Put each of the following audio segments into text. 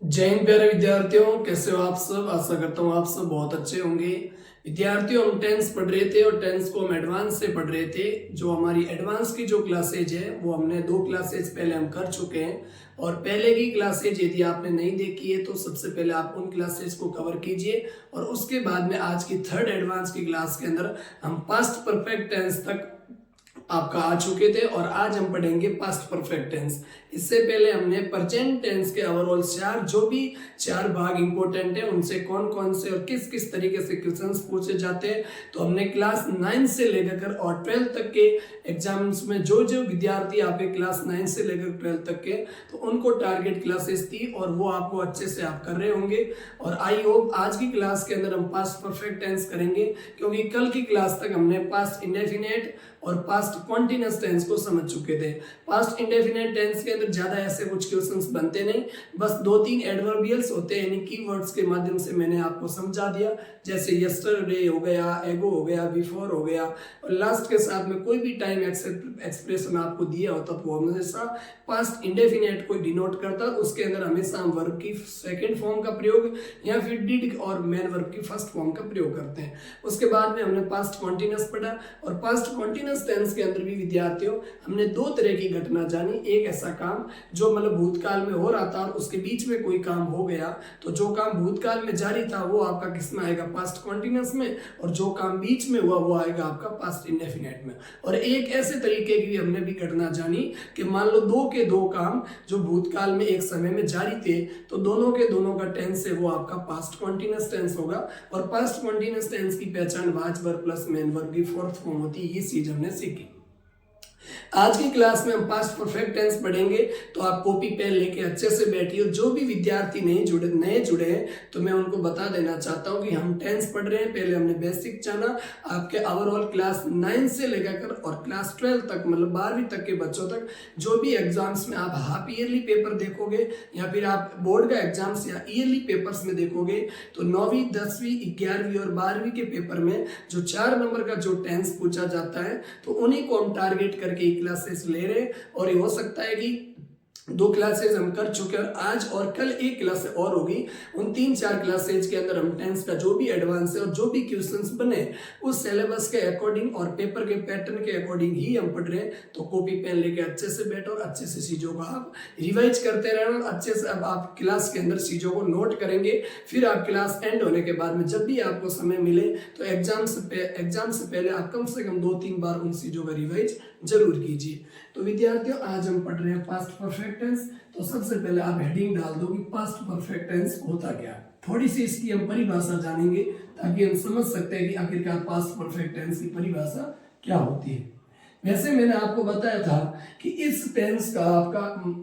जय हिंद प्यारे विद्यार्थियों, कैसे हो आप सब। आशा करता हूँ आप सब बहुत अच्छे होंगे। विद्यार्थियों, हम टेंस पढ़ रहे थे और टेंस को हम एडवांस से पढ़ रहे थे। जो हमारी एडवांस की जो क्लासेज है वो हमने 2 क्लासेज पहले हम कर चुके हैं। और पहले की क्लासेज यदि आपने नहीं देखी है तो सबसे पहले आप उन क्लासेज को कवर कीजिए और उसके बाद में आज की थर्ड एडवांस की क्लास के अंदर हम पास्ट परफेक्ट टेंस तक आपका आ चुके थे और आज हम पढ़ेंगे पास्ट परफेक्ट टेंस। इससे पहले हमने प्रेजेंट टेंस के ओवरऑल जो भी 4 भाग इंपॉर्टेंट है उनसे कौन कौन से और किस किस तरीके से क्वेश्चंस पूछे जाते हैं तो हमने क्लास 9 से लेकर और 12 तक के एग्जाम्स में जो जो विद्यार्थी आपके क्लास 9 से लेकर 12 तक के तो उनको टारगेट क्लासेस थी और वो आपको अच्छे से आप कर रहे होंगे। और आई होप आज की क्लास के अंदर हम पास्ट परफेक्ट टेंस करेंगे, क्योंकि कल की क्लास तक हमने पास्ट इंडेफिनेट और पास्ट कॉन्टिन्यूअस टेंस को समझ चुके थे। पास्ट इंडेफिनेट टेंस के अंदर ज्यादा ऐसे कुछ क्वेश्चंस बनते नहीं, बस 2-3 एडवर्बियल्स होते हैं, यानी कीवर्ड्स के माध्यम से मैंने आपको समझा दिया। जैसे यस्टरडे हो गया, एगो हो गया, बिफोर हो गया, और लास्ट के साथ में कोई भी टाइम एक्सप्रेशन आपको दिया होता तो वो हमेशा पास्ट इंडेफिनेट को डिनोट करता, उसके अंदर हमेशा हम वर्ब की सेकेंड फॉर्म का प्रयोग या फिर डिड और मेन वर्ब की फर्स्ट फॉर्म का प्रयोग करते हैं। उसके बाद में हमने पास्ट कॉन्टिन्यूअस पढ़ा और पास्ट कॉन्टिन्यूअस टेंस के अंदर भी विद्यार्थियों हमने 2 तरह की घटना जानी। एक ऐसा काम जो मतलब भूतकाल में हो रहा था और उसके बीच में कोई काम हो गया, तो जो काम भूतकाल में जारी था वो आपका किस में आएगा, पास्ट कॉन्टिन्यूअस में, और जो काम बीच में हुआ वो आएगा आपका पास्ट इंडेफिनेट में। और एक ऐसे तरीके की हमने भी घटना जानी कि मान लो 2 काम जो भूतकाल में एक समय में जारी थे तो दोनों के दोनों का टेंस है वो आपका पास्ट कॉन्टिन्यूअस टेंस होगा। और पास्ट कॉन्टिन्यूअस टेंस की पहचान was verb plus main verb की फोर्थ फॉर्म होती है। ये चीज हमने सीखी। आज की क्लास में हम पास्ट परफेक्ट टेंस पढ़ेंगे, तो आप कॉपी पेन लेके अच्छे से बैठिए। जो भी विद्यार्थी नए जुड़े हैं तो मैं उनको बता देना चाहता हूं कि हम टेंस पढ़ रहे हैं। पहले हमने बेसिक जाना, आपके ओवरऑल क्लास 9 से लेकर और क्लास 12 तक, मतलब 12वीं तक के बच्चों तक जो भी एग्जाम्स में आप हाफ ईयरली पेपर देखोगे या फिर आप बोर्ड का एग्जाम्स या ईयरली पेपर्स में देखोगे तो 9वीं 10वीं 11वीं और 12वीं के पेपर में जो 4 नंबर का जो टेंस पूछा जाता है तो उन्हीं को हम टारगेट करके क्लासेस ले रहे। और ये हो सकता है कि 2 क्लासेस हम कर चुके हैं और आज और कल एक क्लास और होगी। उन 3-4 क्लासेज के अंदर हम टेंस का जो भी एडवांस है और जो भी क्वेश्चंस बने उस सिलेबस के अकॉर्डिंग और पेपर के पैटर्न के अकॉर्डिंग ही हम पढ़ रहे हैं। तो कॉपी पेन लेके अच्छे से बैठो और अच्छे से चीजों को आप रिवाइज करते रहना। अच्छे से अब आप क्लास के अंदर चीजों को नोट करेंगे, फिर आप क्लास एंड होने के बाद में जब भी आपको समय मिले तो एग्जाम से पहले आप कम से कम 2-3 बार उन चीजों का रिवाइज जरूर कीजिए। तो विद्यार्थियों, आज हम पढ़ रहे हैं पास्ट परफेक्ट टेंस। तो सबसे पहले आप हेडिंग डाल दो कि पास्ट परफेक्ट टेंस होता क्या। थोड़ी सी इसकी हम परिभाषा जानेंगे ताकि हम समझ सकते हैं कि आखिरकार पास्ट परफेक्ट टेंस की परिभाषा क्या होती है। वैसे मैंने आपको बताया था कि इस टेंस का आपका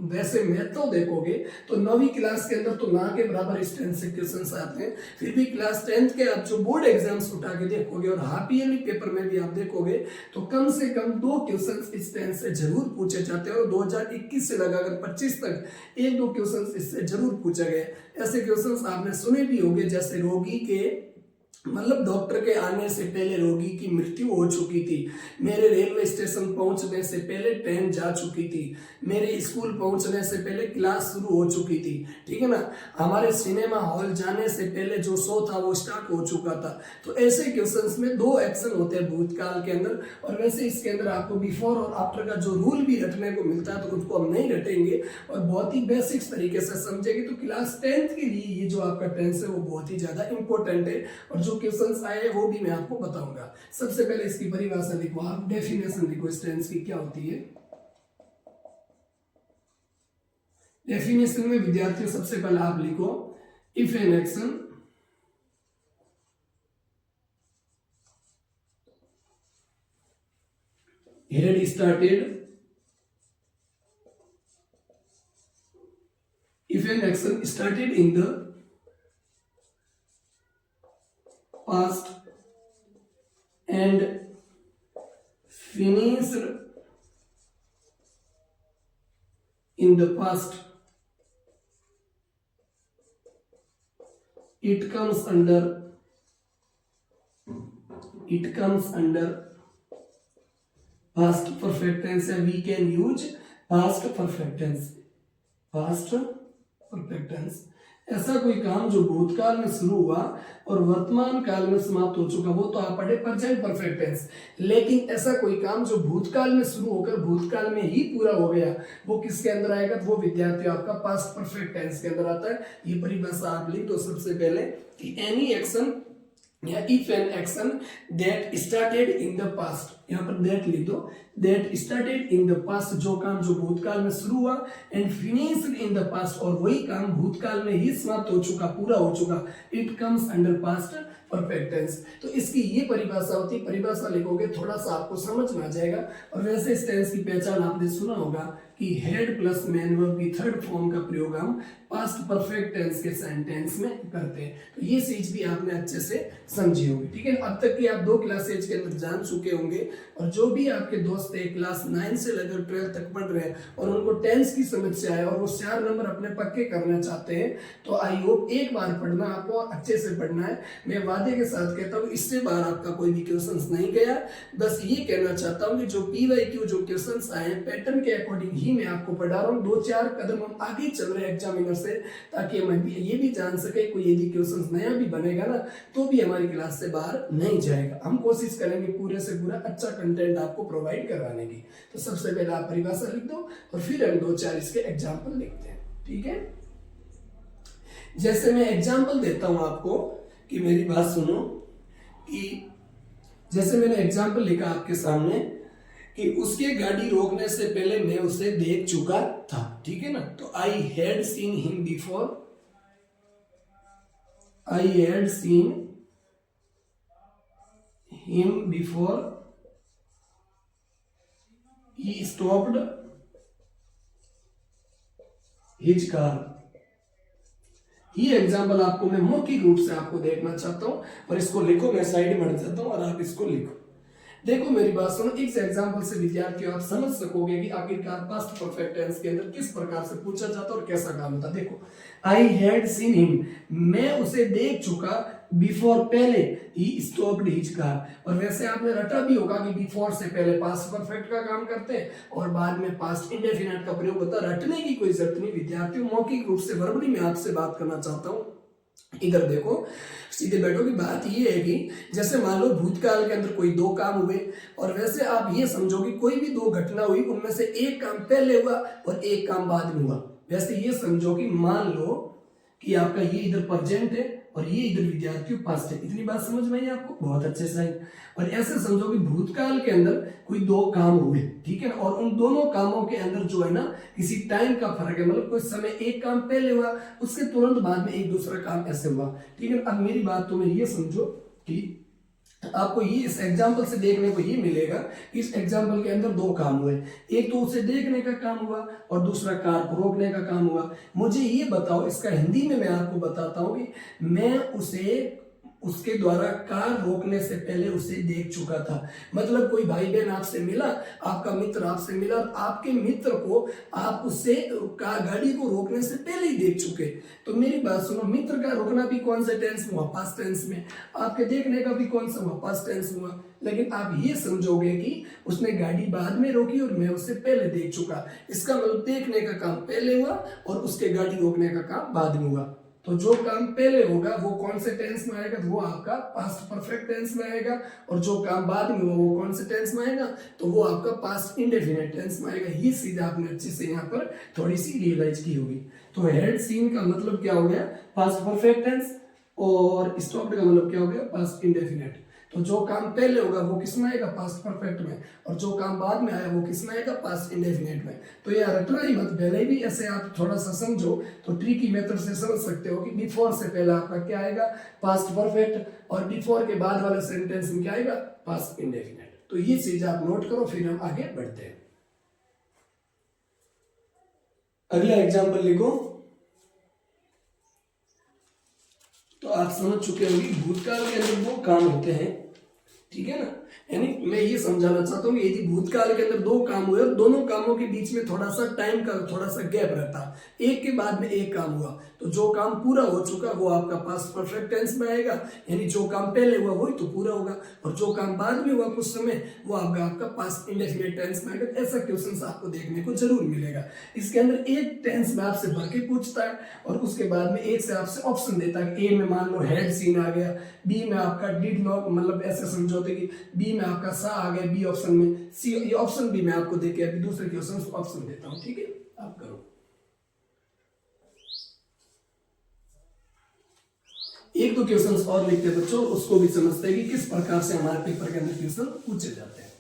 वैसे महत्व देखोगे तो 9वीं क्लास के अंदर तो ना के बराबर इस टेंस से क्वेश्चंस आते हैं। फिर भी क्लास 10th के आप जो बोर्ड एग्जाम्स उठा के देखोगे और हाफ ईयरली पेपर में भी आप देखोगे तो कम से कम 2 क्वेश्चंस इस टेंस से जरूर पूछे जाते हैं। और 2021 से लगाकर 25 तक 1-2 क्वेश्चंस इससे जरूर पूछे गए। ऐसे क्वेश्चंस आपने सुने भी होंगे, जैसे रोगी के मतलब डॉक्टर के आने से पहले रोगी की मृत्यु हो चुकी थी, मेरे रेलवे स्टेशन पहुंचने से पहले ट्रेन जा चुकी थी, मेरे स्कूल पहुंचने से पहले क्लास शुरू हो चुकी थी, ठीक है ना, हमारे सिनेमा हॉल जाने से पहले जो शो था वो स्टार्ट हो चुका था। तो ऐसे क्वेश्चंस में 2 एक्शन होते हैं भूतकाल के अंदर। और वैसे इसके अंदर आपको बिफोर और आफ्टर का जो रूल भी रटने को मिलता है तो उसको हम नहीं रटेंगे और बहुत ही बेसिक्स तरीके से समझेंगे। तो क्लास 10th के लिए ये जो आपका टेंस है वो बहुत ही ज्यादा इंपॉर्टेंट है और जो क्वेश्चंस आए वो भी मैं आपको बताऊंगा। सबसे पहले इसकी परिभाषा लिखो, आप डेफिनेशन लिखो इस टेंस की क्या होती है। डेफिनेशन में विद्यार्थियों सबसे पहले आप लिखो, if an action had started, if an action started in the past and finished in the past, it comes under past perfect tense, and we can use past perfect tense perfect tense, ऐसा कोई काम जो भूतकाल में शुरू हुआ और वर्तमान काल में समाप्त हो चुका, वो तो आप पढ़े प्रेजेंट परफेक्ट टेंस। लेकिन ऐसा कोई काम जो भूतकाल में शुरू होकर भूतकाल में ही पूरा हो गया, वो किसके अंदर आएगा? वो विद्यार्थी आपका पास्ट परफेक्ट टेंस के अंदर आता है। ये परिभाषा आप लिख दो सबसे पहले कि एनी एक्शन या if an action that started in the past, यहाँ पर दैट लिख दो, that started in the past, जो काम जो भूतकाल में शुरू हुआ, and finished in the past, और वही काम भूतकाल में ही समाप्त हो चुका, पूरा हो चुका, it comes under past perfect tense. तो इसकी ये परिभाषा होती है, परिभाषा लिखोगे थोड़ा सा आपको समझ में आ जाएगा। और वैसे इस टेंस की पहचान आपने सुना होगा कि हेड प्लस मेन वर्ब की थर्ड फॉर्म का प्रयोग हम पास्ट परफेक्ट टेंस के सेंटेंस में करते हैं। तो ये चीज भी आपने अच्छे से समझी होगी, ठीक है। अब तक की आप 2 क्लासेज के अंदर जान चुके होंगे, और जो भी आपके दोस्त है क्लास 9 से लेकर 12 तक पढ़ रहे हैं और उनको टेंस की समस्या है और वो 4 नंबर अपने पक्के करना चाहते हैं, तो आई होप एक बार पढ़ना आपको और अच्छे से पढ़ना है। मैं वादे के साथ कहता हूँ इससे बाहर आपका कोई भी क्वेश्चन नहीं गया। बस ये कहना चाहता हूँ कि जो PYQ जो क्वेश्चन आए हैं पैटर्न के अकॉर्डिंग ही मैं आपको पढ़ा रहा हूँ। 2-4 कदम हम आगे चल रहे हैं एग्जामिनर से, ताकि हम ये भी जान सके कोई यदि क्वेश्चन नया भी बनेगा ना तो भी हमारी क्लास से बाहर नहीं जाएगा। हम कोशिश करेंगे पूरे से पूरा अच्छा कंटेंट आपको प्रोवाइड करवाने की। तो सबसे पहले आप परिभाषा लिख दो और फिर हम 2-4 इसके एग्जाम्पल लिखते हैं, ठीक है। जैसे मैं एग्जाम्पल देता हूं आपको कि मेरी बात सुनो, कि जैसे मैंने एग्जाम्पल लिखा आपके सामने कि उसके गाड़ी रोकने से पहले मैं उसे देख चुका था, ठीक है ना। तो I had seen him before, I had seen him before he stopped his car. ये एग्जाम्पल आपको मैं मौखिक रूप से आपको देखना चाहता हूं, और इसको लिखो, मैं साइड में हट जाता हूं और आप इसको लिखो। देखो मेरी बात सुनो, इस एग्जाम्पल से विद्यार्थियों आप समझ सकोगे कि आखिरकार पास्ट परफेक्ट टेंस के अंदर किस प्रकार से पूछा जाता और कैसा काम होता। देखो, आई हैड सीन हिम, मैं उसे देख चुका, बिफोर पहले, ही स्टॉप्ड हिज कार। और वैसे आपने रटा भी होगा कि बिफोर से पहले पास्ट परफेक्ट का काम करते हैं और बाद में पास्ट इंडेफिनिट का प्रयोग होता है। रटने की कोई जरूरत नहीं विद्यार्थियों, मौखिक रूप से वर्बली में आपसे बात करना चाहता हूं। इधर देखो, सीधे बैठो। की बात ये है कि जैसे मान लो भूतकाल के अंदर कोई 2 काम हुए, और वैसे आप ये समझो कि कोई भी 2 घटना हुई, उनमें से एक काम पहले हुआ और एक काम बाद में हुआ। वैसे ये समझो कि मान लो कि आपका ये इधर प्रेजेंट है और ये इधर विद्यार्थियों पास्ट है। इतनी बात समझ में आई आपको? बहुत अच्छे से आई। और ऐसे समझो कि भूतकाल के अंदर कोई 2 काम हुए, ठीक है ना, और उन दोनों कामों के अंदर जो है ना किसी टाइम का फर्क है, मतलब कोई समय एक काम पहले हुआ, उसके तुरंत बाद में एक दूसरा काम ऐसे हुआ, ठीक है। अब मेरी बात तुम्हें ये समझो कि आपको ये इस एग्जाम्पल से देखने को ये मिलेगा कि इस एग्जाम्पल के अंदर 2 काम हुए, एक तो उसे देखने का काम हुआ और दूसरा कार को रोकने का काम हुआ। मुझे ये बताओ, इसका हिंदी में मैं आपको बताता हूँ कि मैं उसे उसके द्वारा कार रोकने से पहले उसे देख चुका था। मतलब कोई भाई बहन आपसे मिला, आपका मित्र आपसे मिला, आपके मित्र को आप उससे गाड़ी को रोकने से पहले ही देख चुके। तो मेरी बात सुनो, मित्र का रोकना भी कौन से टेंस में हुआ? पास्ट टेंस में। आपके देखने का भी कौन सा हुआ? पास्ट टेंस में हुआ। लेकिन आप ये समझोगे कि उसने गाड़ी बाद में रोकी और मैं उससे पहले देख चुका। इसका मतलब देखने का काम पहले हुआ और उसके गाड़ी रोकने का काम बाद में हुआ। तो जो काम पहले होगा वो कौन से टेंस में आएगा? वो आपका पास्ट परफेक्ट टेंस में आएगा। और जो काम बाद में हुआ वो कौन से टेंस में आएगा? तो वो आपका पास्ट इंडेफिनिट टेंस में आएगा। ये सीधा आपने अच्छे से यहाँ पर थोड़ी सी रियलाइज की होगी। तो हैड सीन का मतलब क्या हो गया? Past perfect tense. और स्टॉप्ड का मतलब क्या हो गया? Past indefinite. तो जो काम पहले होगा वो किस में आएगा? पास्ट परफेक्ट में। और जो काम बाद में आया वो किस में आएगा? पास्ट इंडेफिनिट में। तो यार रटना ही मत, पहले भी ऐसे आप थोड़ा सा समझो तो ट्रिकी मेथड से समझ सकते हो कि बिफोर से पहले आपका क्या आएगा? पास्ट परफेक्ट, और बिफोर के बाद वाले सेंटेंस में क्या आएगा? Past indefinite. तो ये चीज आप नोट करो, फिर हम आगे बढ़ते हैं। अगला एग्जाम्पल लिखो। तो आप समझ चुके होंगे भूतकाल के अंदर 2 काम होते हैं, ठीक है ना। यानी मैं ये समझाना चाहता हूँ कि यदि भूतकाल के अंदर दो काम हुए और दोनों कामों के बीच में थोड़ा सा टाइम का थोड़ा सा गैप रहता, एक के बाद में एक काम हुआ, तो जो काम पूरा हो चुका वो आपका पास्ट परफेक्ट टेंस में आएगा, यानी जो काम पहले हुआ वही तो पूरा होगा, और जो काम बाद में हुआ कुछ समय वो आपका पास्ट इंडेफिनिट टेंस में आएगा। ऐसा क्वेश्चन आपको देखने को जरूर मिलेगा। इसके अंदर एक टेंस में आपसे भर के पूछता है और उसके बाद में एक से आपसे ऑप्शन देता है। ए में मान लो हैड सीन आ गया, बी में आपका डिड नॉट, मतलब ऐसे समझौते कि बी में आपका सा आ गया बी ऑप्शन में, सी ये ऑप्शन भी मैं आपको देके अभी दूसरे क्वेश्चन ऑप्शन देता हूं, ठीक है, आप करो। एक दो क्वेश्चंस और लिखते हैं बच्चों, उसको भी समझते हैं कि किस प्रकार से हमारे पेपर के अंदर क्वेश्चन पूछे जाते हैं।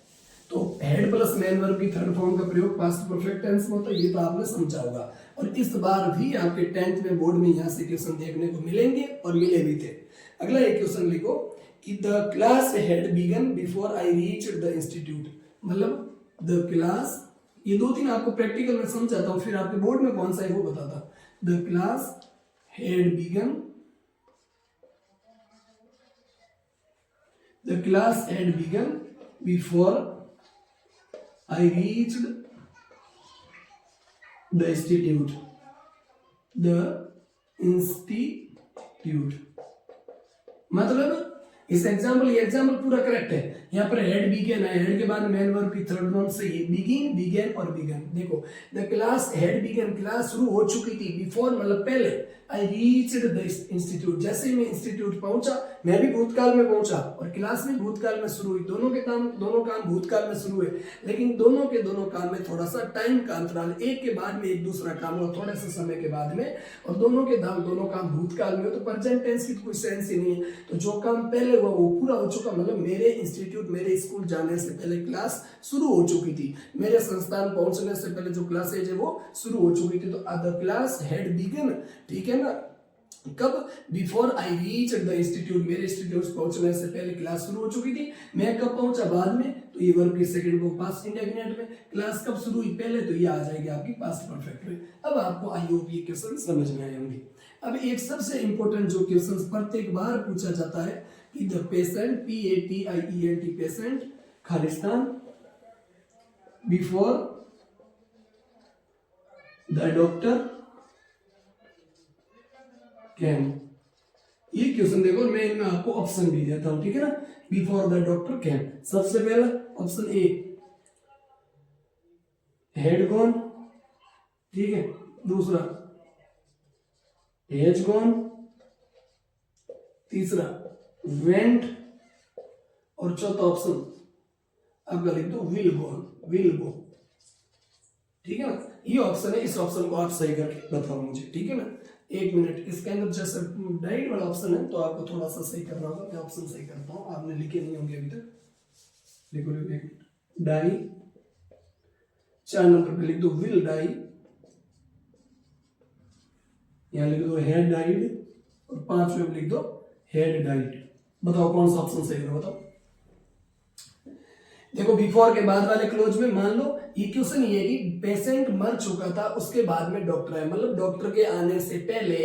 तो हेड प्लस मेन वर्ब की थर्ड फॉर्म का प्रयोग पास्ट परफेक्ट टेंस में होता है, ये तो आपने समझा होगा। और इस बार भी आपके 10th में बोर्ड में यहाँ से क्वेश्चन देखने को मिलेंगे और मिले भी थे। अगला एक क्वेश्चन लिखो कि the class had begun before I reached the institute, मतलब द क्लास, ये दो तीन आपको प्रैक्टिकल में समझाता हूँ, फिर आपके बोर्ड में कौन सा है वो बताता। The class had begun, the class had begun before I reached the institute. The institute मतलब इस एग्जाम्पल, ये एग्जाम्पल पूरा करेक्ट है। यहाँ पर हेड बिगन है, हेड के बाद मेन वर्ब की थर्ड फॉर्म से ये बिगिन, बिगन और बिगन। देखो the class had begun, class शुरू हो चुकी थी, बिफोर मतलब पहले, आई रीच्ड द इंस्टीट्यूट, जैसे ही मैं इंस्टीट्यूट पहुंचा, मैं भी भूतकाल में पहुंचा और क्लास में भूतकाल में शुरू हुई, दोनों काम भूतकाल में शुरू हुए, लेकिन दोनों के दोनों काम में थोड़ा सा टाइम का अंतराल, एक के बाद में एक दूसरा काम हुआ थोड़े से समय के बाद में, और दोनों काम भूतकाल में हो, तो प्रेजेंट टेंस की तो कोई सेंस ही नहीं है। तो जो काम पहले हुआ वो पूरा हो चुका, मतलब मेरे इंस्टीट्यूट, मेरे स्कूल जाने से पहले क्लास शुरू हो चुकी थी, मेरे संस्थान पहुंचने से पहले जो क्लासेज है वो शुरू हो चुकी थी। तो द क्लास हैड बिगन, ठीक है ना, कब, before I reach the institute, मेरे इंस्टीट्यूट पहुंचने से पहले क्लास शुरू हो चुकी थी। मैं कब पहुंचा, बाद में, तो ये वर्ब की सेकंड को पास्ट इंडेफिनिट में, क्लास कब शुरू हुई, पहले, तो ये आ जाएगी आपकी पास्ट परफेक्ट में। अब आपको आई होप ये क्वेश्चन समझ में आए होंगे। अब एक सबसे इंपॉर्टेंट जो क्वेश्चन प्रत्येक बार पूछा जाता है कि the patient, PATIENT, patient, Khalistan, before the doctor can, ये क्वेश्चन देखो, मैं इनमें आपको ऑप्शन भी देता हूं, ठीक है ना। बिफोर द डॉक्टर कैन, सबसे पहला ऑप्शन ए हेड गॉन, ठीक है, दूसरा हैज गॉन, तीसरा वेंट, और चौथा ऑप्शन आपका लिख दो विल गॉन, विल गो, ठीक है ना। ये ऑप्शन है, इस ऑप्शन को आप सही करके बताओ मुझे, ठीक है ना। एक मिनट, इसके अंदर जैसे डाइट वाला ऑप्शन है तो आपको थोड़ा सा सही करना होगा, मैं ऑप्शन सही करता हूँ, आपने लिखे नहीं होंगे अभी तक। देखो एक मिनट, डाई, 4 नंबर पे लिख दो विल डाई, यहाँ लिख दो हैड डाइड, और 5वें लिख दो हैड डाइड। बताओ कौन सा ऑप्शन सही है, बताओ। देखो बिफोर के बाद वाले क्लोज में मान लो ये क्वेश्चन ये है कि पेशेंट मर चुका था, उसके बाद में डॉक्टर है, मतलब डॉक्टर के आने से पहले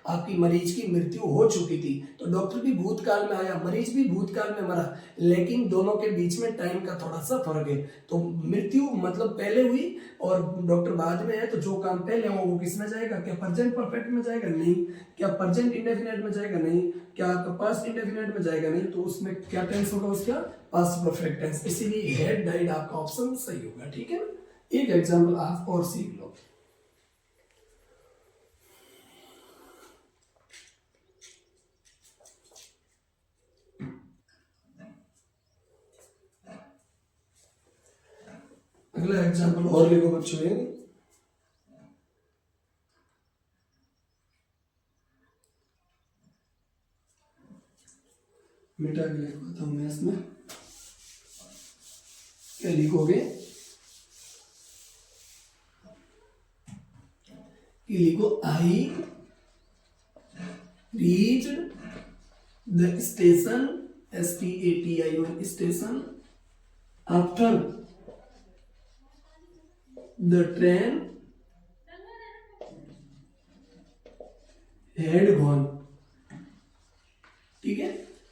आपकी मरीज की मृत्यु हो चुकी थी, तो डॉक्टर भी भूतकाल में आया, मरीज भी भूतकाल में मरा, लेकिन दोनों के बीच में टाइम का थोड़ा सा फर्क है। तो मृत्यु मतलब पहले हुई और डॉक्टर बाद में है, तो जो काम पहले हुआ वो किस में जाएगा, क्या प्रेजेंट परफेक्ट में जाएगा, नहीं। क्या प्रेजेंट इंडेफिनिट में जाएगा, नहीं। क्या पास्ट इंडेफिनिट में जाएगा, नहीं। तो उसमें क्या टेंस होगा उसका, पास्ट परफेक्ट टेंस, इसीलिए हैड डाइड आपका ऑप्शन सही होगा, ठीक है ना। एक एग्जांपल आप और सीख लो। अगला एग्जांपल और लिखो बच्चों, मिटा के लिखवाता हूं मैं इसमें, क्या लिखोगे कि लिखो I reached the station, STATION station, after the train had gone, ठीक है।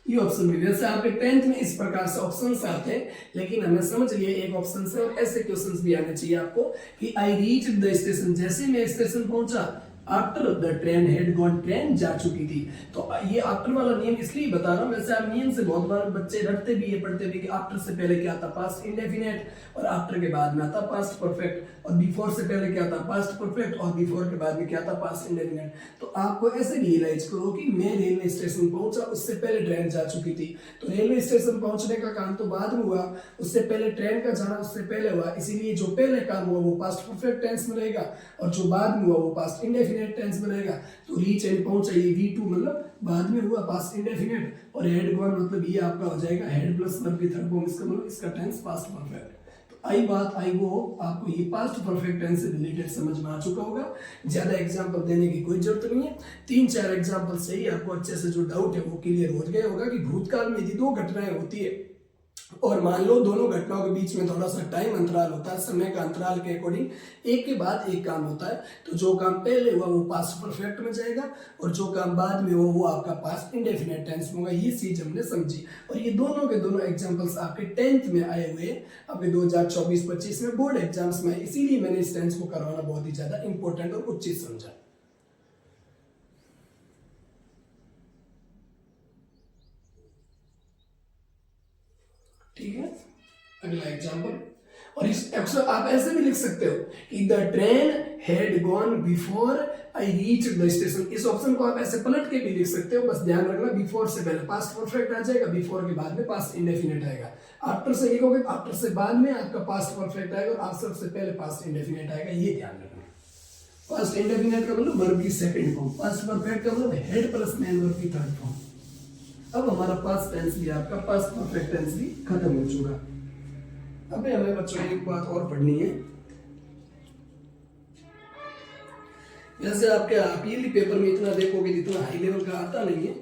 ये ऑप्शन भी। वैसे आपके 10th में इस प्रकार से ऑप्शंस आते हैं, लेकिन हमें समझ लिए एक ऑप्शन से, और ऐसे क्वेश्चंस भी आने चाहिए आपको कि आई रीच द स्टेशन, जैसे मैं स्टेशन पहुंचा, after the train had gone, train जा चुकी थी। तो ये आफ्टर वाला नियम इसलिए बता रहा हूँ, वैसे आप नियम से बहुत बार बच्चे रटते भी है, पढ़ते भी कि आफ्टर से पहले क्या आता, पास्ट इंडेफिनेट, और आफ्टर के बाद में आता पास्ट परफेक्ट, और बिफोर से पहले क्या आता, पास्ट परफेक्ट, और बिफोर के बाद में क्या आता, पास्ट इंडेफिनेट। तो आपको ऐसे रियलाइज करो कि मैं रेलवे स्टेशन पहुंचा, उससे पहले ट्रेन जा चुकी थी। तो रेलवे स्टेशन पहुंचने का काम तो बाद में हुआ, उससे पहले ट्रेन का जाना उससे पहले हुआ, इसीलिए जो पहले काम हुआ वो पास्ट परफेक्ट टेंस में रहेगा, और जो बाद में हुआ वो पास्ट इंडेफिनेट टेंस में रहेगा। तो रीच एंड पहुंचा, ये V2 मतलब बाद में हुआ पास्ट इंडेफिनेट, और हैड गॉन मतलब ये आपका हो जाएगा हैड प्लस वर्ब की थर्ड फॉर्म, इसका मतलब इसका टेंस पास्ट परफेक्ट। आई बात आई वो आपको ये पास्ट परफेक्ट टेंस से रिलेटेड समझ में आ चुका होगा। ज्यादा एग्जांपल देने की कोई जरूरत नहीं है, 3-4 एग्जांपल से ही आपको अच्छे से जो डाउट है वो क्लियर हो गया होगा कि भूतकाल में यदि 2 घटनाएं होती है और मान लो दोनों घटनाओं के बीच में थोड़ा सा टाइम अंतराल होता है, समय का अंतराल के अकॉर्डिंग एक के बाद एक काम होता है, तो जो काम पहले हुआ वो पास्ट परफेक्ट में जाएगा, और जो काम बाद में हुआ वो आपका पास्ट इंडेफिनेट टेंस में होगा। ये चीज हमने समझी, और ये दोनों के दोनों एग्जांपल्स आपके 10th में आए हुए, आपके 2024-25 में बोर्ड एग्जाम्स में, इसीलिए मैंने इस टेंस को करवाना बहुत ही ज्यादा इंपॉर्टेंट और उचित समझा। ठीक है, अगला एग्जांपल, और इस अक्सर आप ऐसे भी लिख सकते हो कि the train had gone before I reach the station. इस ऑप्शन को आप ऐसे पलट के भी लिख सकते हो, बस ध्यान रखना बिफोर से पहले पास्ट परफेक्ट आ जाएगा, बिफोर के बाद में पास्ट इंडेफिनेट आएगा। आफ्टर से लिखोगे, आफ्टर से बाद में आपका पास्ट परफेक्ट आएगा, और आफ्टर से पहले पास्ट इंडेफिनेट आएगा, ये ध्यान रखना। पास्ट इंडेफिनेट का मतलब वर्ब की सेकंड फॉर्म, पास्ट परफेक्ट का मतलब हेड प्लस मैन वर्ब की थर्ड फॉर्म। अब हमारा पास्ट टेंस भी, आपका पास्ट परफेक्ट टेंस भी खत्म हो चुका। अब हमें बच्चों एक बात और पढ़नी है। वैसे आपके अपील पेपर में इतना देखोगे, इतना हाई लेवल का आता नहीं है,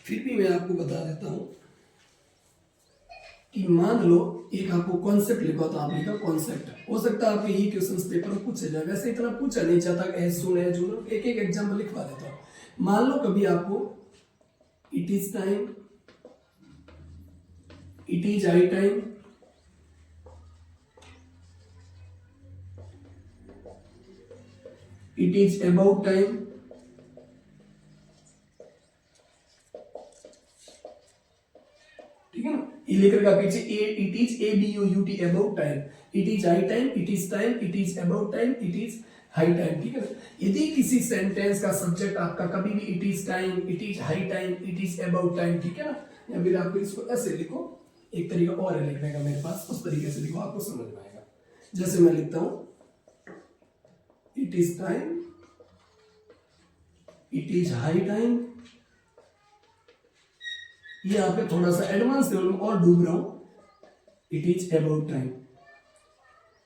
फिर भी मैं आपको बता देता हूं कि मान लो एक आपको कॉन्सेप्ट लिखा तो आप लिखा कॉन्सेप्ट, हो सकता है आपके ये क्वेश्चंस पेपर में पूछे जाए, वैसे इतना पूछा नहीं चाहता, एज सुन एज जून, एक एक एग्जाम्पल लिखवा देता हूं। मान लो कभी आपको it is time, it is high time, it is about time, ठीक है ना, ये लेकर का पीछे it is ABOUT about time, it is high time, it is time, it is about time, it is high time, ठीक है ना। यदि किसी सेंटेंस का सब्जेक्ट आपका कभी भी it is time, it is high time, it is about time, ठीक है ना, या फिर आपको इसको ऐसे लिखो, एक तरीका और है लिखने का मेरे पास, उस तरीके से लिखो, आपको समझ में आएगा। जैसे मैं लिखता हूं it is time, it is high time, ये आपके थोड़ा सा एडवांस लेवल में और डूब रहा हूं, इट इज अबाउट टाइम।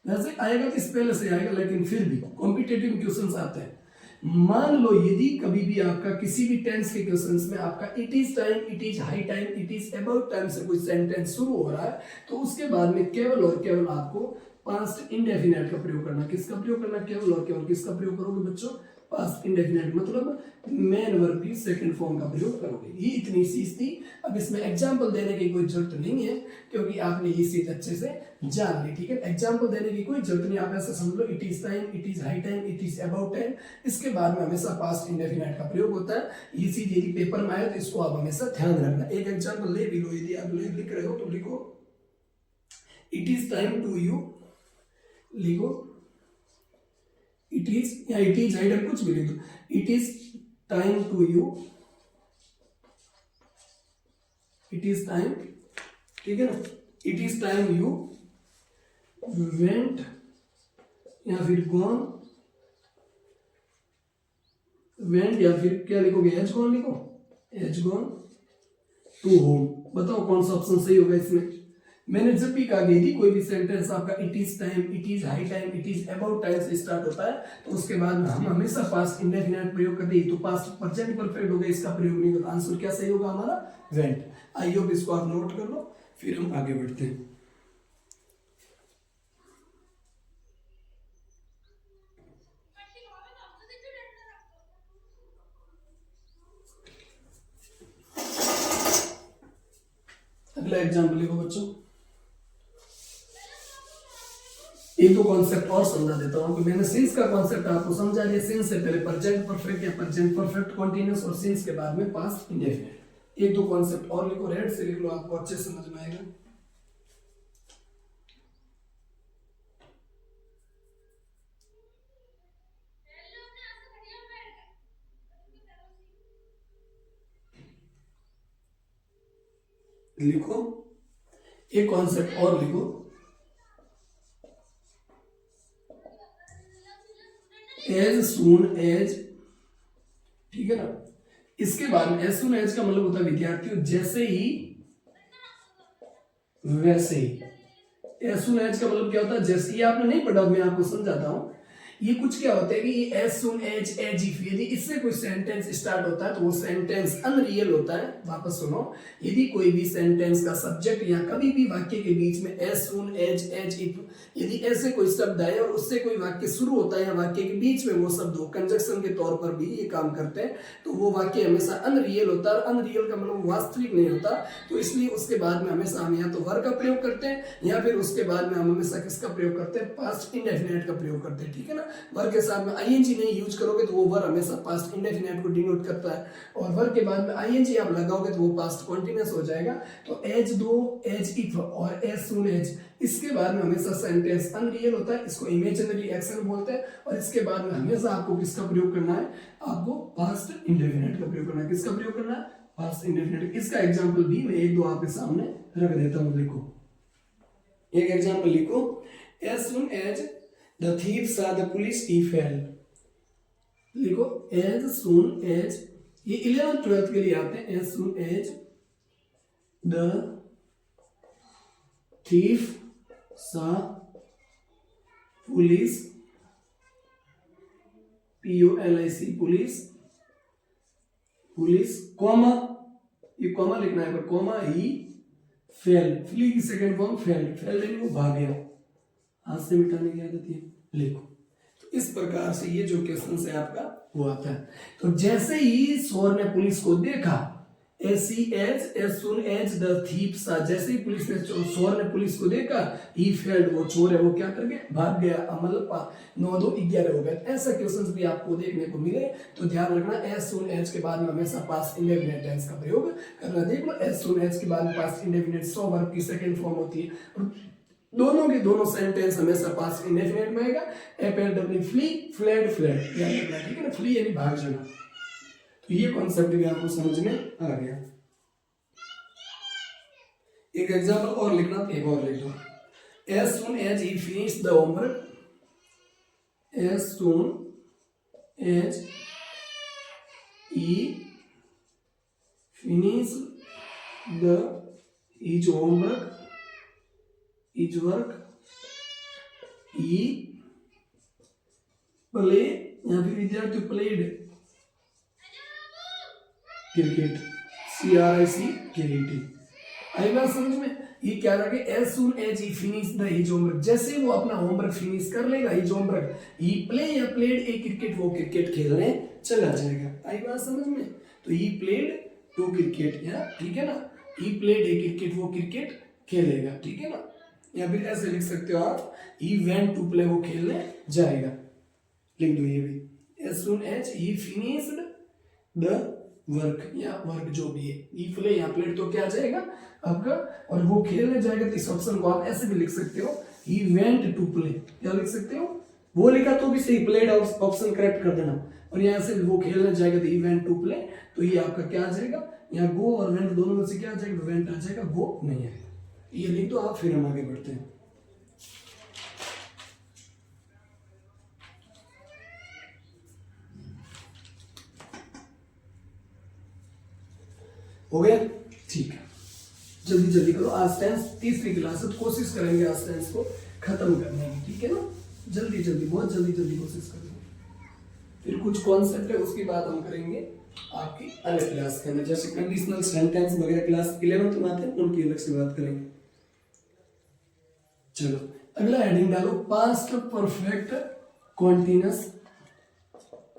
वैसे आएगा तो इस पहले से आएगा, लेकिन फिर भी कॉम्पिटेटिव क्वेश्चंस आते हैं। मान लो यदि कभी भी आपका किसी भी टेंस के क्वेश्चंस में आपका it is time, it is high time, it is about time से कोई सेंटेंस शुरू हो रहा है, तो उसके बाद में केवल और केवल आपको पास्ट इंडेफिनेट का प्रयोग करना। किसका प्रयोग करना? केवल और केवल किसका प्रयोग करोगे बच्चों? पास्ट इंडेफिनेट, मतलब मेन वर्ब की सेकंड फॉर्म का प्रयोग करोगे। ये इतनी चीज थी। अब इसमें एग्जांपल देने की कोई जरूरत नहीं है, क्योंकि आपने ये चीज अच्छे से जान ली, ठीक है। एग्जांपल देने की कोई जरूरत नहीं, आप ऐसा समझ लो it is time, it is high time, it is about time, इसके बाद में हमेशा पास्ट इंडेफिनेट का प्रयोग होता है। ये चीज यदि पेपर में आए तो इसको आप हमेशा ध्यान रखना। एक एग्जांपल ले भी लो, यदि आप लिख रहे हो तो लिखो it is time to you, लिखो इट इज, या इट इज हाई टाइम, कुछ भी लिख दो, it is time to you, it is time, ठीक है ना, it is time you went, या फिर गॉन, वेंट, या फिर क्या लिखोगे, एज गॉन लिखो, एज गॉन टू होम। बताओ कौन सा ऑप्शन सही होगा इसमें। मैंने जब भी कहा यदि कोई भी सेंटेंस आपका it is time, it is high time, it is about time से स्टार्ट होता है, तो उसके बाद में हम हमेशा पास्ट इंडेफिनिट प्रयोग करते हैं। तो पास्ट प्रेजेंट परफेक्ट हो गया, इसका प्रयोग नहीं होता। आंसर क्या सही होगा हमारा? वेंट। आई होप इसको आप नोट कर लो, फिर हम आगे बढ़ते हैं। अगला एग्जाम्पल लिखो बच्चों। एक दो कॉन्सेप्ट और समझा देता हूँ। मैंने सिंस का कॉन्सेप्ट आपको समझा दिया। सिंस से पहले प्रेजेंट परफेक्ट या प्रेजेंट परफेक्ट कॉन्टिन्यूअस और सिंस के बाद में पास्ट इंडेफिनिट। एक दो कॉन्सेप्ट और लिखो, रेड से लिख लो, आपको अच्छे समझ में आएगा। लिखो एक कॉन्सेप्ट और लिखो, एज सून एज, ठीक है ना। इसके बाद में एज सून एज का मतलब होता है विद्यार्थियों जैसे ही वैसे ही। एज सून एज का मतलब क्या होता है, जैसे ही आपने नहीं पढ़ा, मैं आपको समझाता हूं। ये कुछ क्या होता है कि ये as soon as as if, यदि इससे कोई सेंटेंस स्टार्ट होता है तो वो सेंटेंस अनरियल होता है। वापस सुनो, यदि कोई भी सेंटेंस का सब्जेक्ट या कभी भी वाक्य के बीच में as soon as as if, यदि ऐसे कोई शब्द आए और उससे कोई वाक्य शुरू होता है या वाक्य के बीच में वो शब्द हो, कंजक्शन के तौर पर भी ये काम करते हैं, तो वो वाक्य हमेशा अनरियल होता है। अनरियल का मतलब वास्तविक नहीं होता। तो इसलिए उसके बाद में हमेशा हम या तो वर्ब का प्रयोग करते हैं या फिर उसके बाद में हम हमेशा किसका प्रयोग करते हैं, पास्ट इंडेफिनिट का प्रयोग करते हैं, ठीक है ना। वर्ब के साथ में आईएनजी नहीं यूज करोगे तो वो वर्ब हमेशा पास्ट इंडेफिनिट को डिनोट करता है, और वर्ब के बाद में आईएनजी आप लगाओगे तो वो पास्ट कंटीन्यूअस हो जाएगा। तो एज दो, एज इफ और एज सून एज, इसके बाद में हमेशा सेंटेंस अनरियल होता है, इसको इमेजिनरी एक्शन बोलते हैं। और इसके बाद में हमेशा आपको किसका प्रयोग करना है, आपको पास्ट इंडेफिनिट का प्रयोग करना है। किसका प्रयोग करना है, पास्ट इंडेफिनिट। इसका एग्जांपल भी मैं एक दो आपके सामने रख देता हूं। लिखो एक एग्जांपल लिखो, as soon as the thief saw the police he fell। लिखो एज सून एज, ये 11th 12th के लिए आते हैं। As soon as the thief saw police, POLIC police, police comma, ये कॉमा लिखना है, पर कॉमा ही फेल, फ्ली की सेकंड फॉर्म फेल, फेल यानी वो भाग गया, हाथ से मिटाने की आदत है। लिखो तो इस प्रकार से ये जो क्वेश्चन है आपका वो आता है। तो जैसे ही चोर ने पुलिस को देखा, as soon as the thief saw, जैसे ही पुलिस ने चोर ने पुलिस को देखा, ही फेल्ड, वो चोर है वो क्या कर गया, भाग गया। मतलब 9 2 11 हो गए। ऐसा क्वेश्चंस भी आपको देखने को मिले तो ध्यान रखना, एज सून एज के बाद में हमेशा पास्ट इंडेफिनिट टेंस का प्रयोग करना। देख लो एज सून एज के बाद में पास्ट इंडेफिनिट 100 वर्ब की सेकंड फॉर्म होती है, और दोनों के दोनों सेंटेंस हमेशा पास्ट इंडेफिनिट में आएगा। एपेंडेबली फ्ली, फ्लेड, फ्लेड, याद रखना, ठीक है ना। फ्ली यानी भाग जाना। तो ये कॉन्सेप्ट भी आपको समझ में आ गया। एक एग्जांपल और लिखना, एक और लिख लो, as soon as he finish the homework, as soon as he finish the is homework, is work, he play, यहाँ पे विद्यार्थी प्लेड क्रिकेट, CRICKET। आई बात समझ में। ये क्या रखे, as soon as he finish the his homework, जैसे वो अपना होमवर्क फिनिश कर लेगा, हिज होमवर्क, ही प्ले या प्लेड ए क्रिकेट, वो क्रिकेट खेलने चला जाएगा। आई बात समझ में। तो ही प्लेड टू क्रिकेट, या ठीक है ना, ही प्लेड ए क्रिकेट, वो क्रिकेट खेलेगा, ठीक है ना। या फिर ऐसे लिख सकते हो आप, ही वेंट टू प्ले, वो खेलने जाएगा। लिख दो ये भी, as soon as he finished the work, या वर्क जो भी है, ही प्ले या प्लेड तो क्या आ जाएगा आपका, और वो खेलने जाएगा। तो इस ऑप्शन को आप ऐसे भी लिख सकते हो, ही वेंट टू प्ले, क्या लिख सकते हो, वो लिखा तो भी सही, प्लेड ऑप्शन करेक्ट कर देना, और यहाँ से वो खेलने जाएगा तो ही वेंट टू प्ले, तो ये आपका क्या आ जाएगा, यहाँ गो और वेंट दोनों में से क्या आ जाएगा, वेंट आ जाएगा, गो नहीं है। ये लिख दो आप, फिर हम आगे बढ़ते हैं। हो गया, ठीक है। जल्दी जल्दी करो, आज टेंस तीसरी क्लास है, कोशिश करेंगे आज टेंस को खत्म करने की, ठीक है ना। जल्दी जल्दी, बहुत जल्दी जल्दी कोशिश करेंगे। फिर कुछ कॉन्सेप्ट है उसकी बात हम करेंगे आपकी अलग क्लास के अंदर, जैसे कंडीशनल सेंटेंस वगैरह क्लास 11th में आते हैं, उनकी अलग से बात करेंगे। चलो अगला हेडिंग डालो, पास्ट परफेक्ट कॉन्टिन्यूअस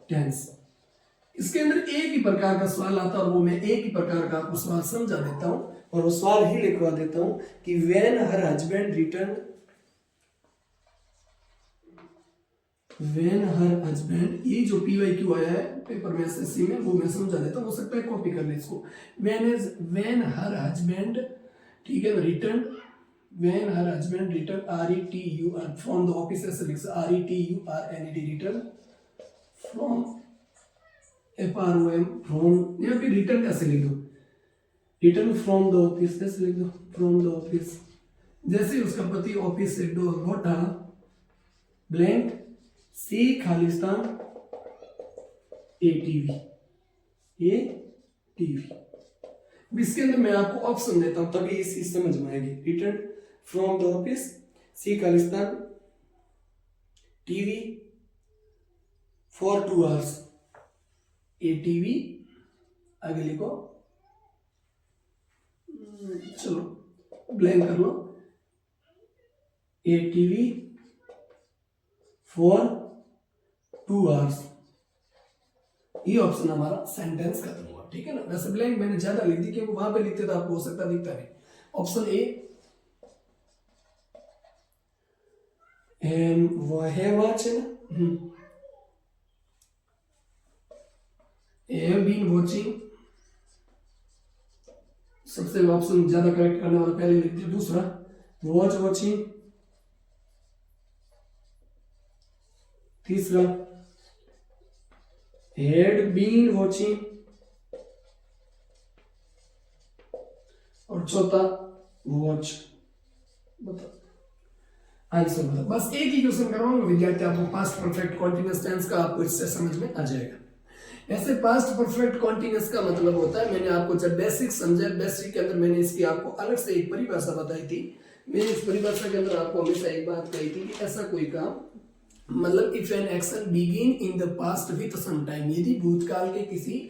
टेंस। इसके अंदर एक ही प्रकार का सवाल आता है और वो मैं एक ही प्रकार का आपको सवाल समझा देता हूँ और वो सवाल ही लिखवा देता हूँ कि when her husband return, when her husband, ये जो PYQ आया है पेपर में SSC में वो मैं समझा देता हूँ, हो सकता है कॉपी कर ले इसको। व्हेन हर हस्बैंड, ठीक है ना, return, when her husband return RETUR from the office, ऐसे लिख RETURNED, return from FROM, from, यहाँ पे रिटर्न कैसे लिख दो, रिटर्न फ्रॉम द ऑफिस कैसे लिख दो, फ्रॉम द ऑफिस, जैसे ही उसका पति ऑफिस से डोर लौटा, ब्लैंक सी खालिस्तान ATV, इसके अंदर मैं आपको ऑप्शन देता हूं तभी इस चीज समझ में आएगी। Return from the office, she खालिस्तान TV फॉर 2 hours, ATV, आगे लिखो, चलो ब्लैंक कर लो, ATV फॉर 2 hours, ये ऑप्शन हमारा सेंटेंस खत्म हुआ, ठीक है ना। वैसे ब्लैंक मैंने ज्यादा लिख दी क्योंकि वहां पे लिखते तो आपको हो सकता दिखता नहीं। ऑप्शन ए, वो है वॉच है ना, हैव बीन वॉचिंग, सबसे ऑप्शन ज्यादा करेक्ट करने वाला पहले लिख दिया। दूसरा वॉच वॉचिंग, तीसरा had been watching, और चौथा वॉच। बताओ आंसर बताओ। बस एक ही क्वेश्चन करवाऊंगा विद्यार्थी, आपको पास्ट परफेक्ट कॉन्टिन्यूअस टेंस का आपको इससे समझ में आ जाएगा। ऐसे पास्ट परफेक्ट कॉन्टिन्यूअस का मतलब होता है, मैंने आपको जब बेसिक समझा, बेसिक के अंदर मैंने इसकी आपको अलग से एक परिभाषा बताई थी। मैंने इस परिभाषा के अंदर आपको हमेशा एक बात कही थी कि ऐसा कोई काम, मतलब if an action begin in the past with some time, यदि भूतकाल के किसी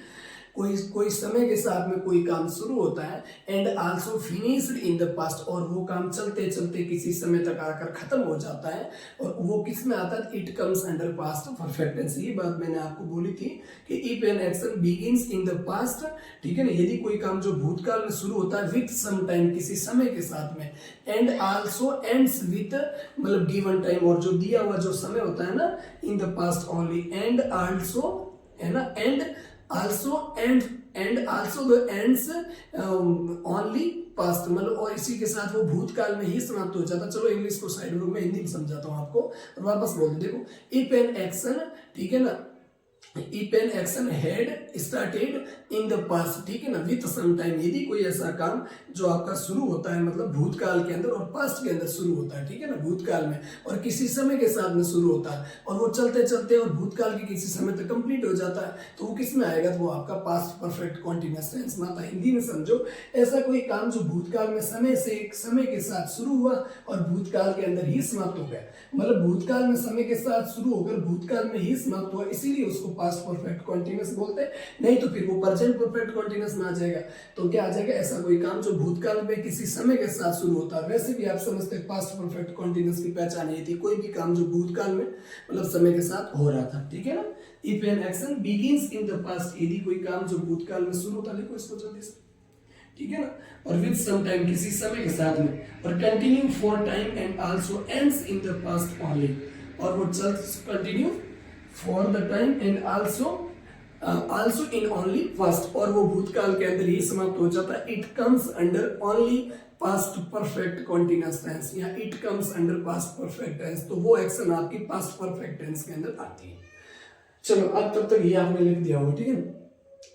कोई समय के साथ में कोई काम शुरू होता है, and also finished in the past, और वो काम चलते चलते किसी समय तक आकर खत्म हो जाता है, और वो किस में आता है, it comes under past perfect tense. ये बात मैंने आपको बोली थी कि if an action begins in the past, ठीक है ना, यदि कोई काम जो भूतकाल में शुरू होता है विथ सम टाइम, किसी समय के साथ में, एंड आल्सो एंड्स विथ, मतलब गिवन टाइम, और जो दिया हुआ जो समय होता है ना, इन the past only, and also, है ना, and also and also the ends only past, मतलब और इसी के साथ वो भूतकाल में ही समाप्त हो जाता। चलो इंग्लिश को साइड में, मैं हिंदी में समझाता हूँ आपको और वापस बोल दो। देखो, इफ एन एक्शन, ठीक है ना, if an action had started in the past, ठीक है ना, विथ सम टाइम, यदि कोई ऐसा काम जो आपका शुरू होता है मतलब भूतकाल के अंदर और पास्ट के अंदर शुरू होता है, ठीक है ना, भूतकाल में और किसी समय के साथ में शुरू होता है, और वो चलते चलते और भूतकाल के किसी समय तक कंप्लीट हो जाता है, तो वो किस में आएगा, तो वो आपका पास्ट परफेक्ट कॉन्टिन्यूअस टेंस में आता है। हिंदी में समझो, ऐसा कोई काम जो भूतकाल में समय के साथ शुरू हुआ और भूतकाल के अंदर ही समाप्त हो गया, मतलब भूतकाल में समय के साथ शुरू होकर भूतकाल में ही समाप्त हुआ, इसीलिए उसको पास्ट परफेक्ट कॉन्टिन्यूअस बोलते हैं। नहीं तो फिर वो प्रेजेंट परफेक्ट कॉन्टिन्यूअस में आ जाएगा। तो क्या आ जाएगा, ऐसा कोई काम जो भूतकाल में किसी समय के साथ शुरू होता है। वैसे भी आप समझते हैं पास्ट परफेक्ट कॉन्टिन्यूअस की पहचान ये थी, कोई भी काम जो भूतकाल में मतलब समय के साथ हो रहा था, ठीक है ना। If an action begins in the past, यदि कोई काम जो भूतकाल में शुरू होता है, लिखो इसको जल्दी से, ठीक है ना, और विद सम टाइम, किसी समय के साथ में, और continue for time and also ends in the past only, और वो चल continue for the time and also in only past, और वो भूतकाल के अंदर ही समाप्त हो जाता है। It comes under only past perfect continuous tense, या it comes under past perfect tense, तो वो एक्शन आपकी पास्ट परफेक्ट टेंस के अंदर आती है। चलो अब तब तक ये आपने लिख दिया हो, ठीक है।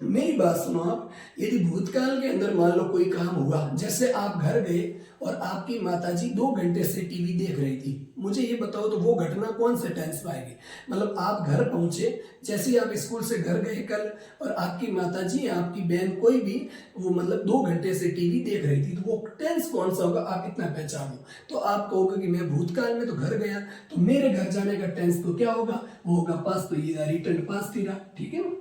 मेरी बात सुनो आप, यदि भूतकाल के अंदर मान लो कोई काम हुआ, जैसे आप घर गए और आपकी माताजी 2 घंटे से टीवी देख रही थी, मुझे ये बताओ तो वो घटना कौन से टेंस में आएगी। मतलब आप घर पहुंचे, जैसे ही आप स्कूल से घर गए कल, और आपकी माताजी या आपकी बहन कोई भी वो मतलब 2 घंटे से टीवी देख रही थी, तो वो टेंस कौन सा होगा, आप इतना पहचानो। तो आप कहोगे कि मैं भूतकाल में तो घर गया, तो मेरे घर जाने का टेंस तो क्या होगा, वो होगा पास्ट, तो ये रिटर्न पास्ट थी, ठीक है ना,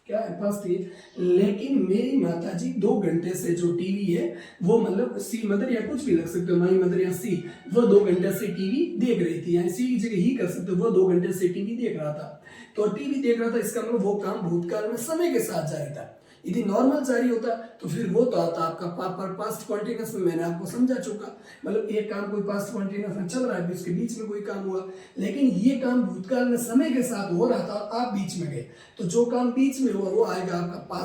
क्या है पास्ट थी। लेकिन मेरी माताजी 2 घंटे से जो टीवी है वो मतलब सी मदर या कुछ भी लग सकते हो, माई मदर या सी, वो 2 घंटे से टीवी देख रही थी, या सी की जगह ही कर सकते हो, वो 2 घंटे से टीवी देख रहा था। तो टीवी देख रहा था, इसका मतलब वो काम भूतकाल में समय के साथ जारी था। यदि नॉर्मल जारी होता तो फिर वो तो आता आपका पास्ट कॉन्टिन्यूस में, मैंने आपको समझा चुका। मतलब एक काम कोई पास्ट कॉन्टिन्यूस में चल रहा है, उसके बीच में कोई काम हुआ, लेकिन ये काम भूतकाल में समय के साथ हो रहा था और आप बीच में गए, तो जो काम बीच में हुआ वो आएगा आपका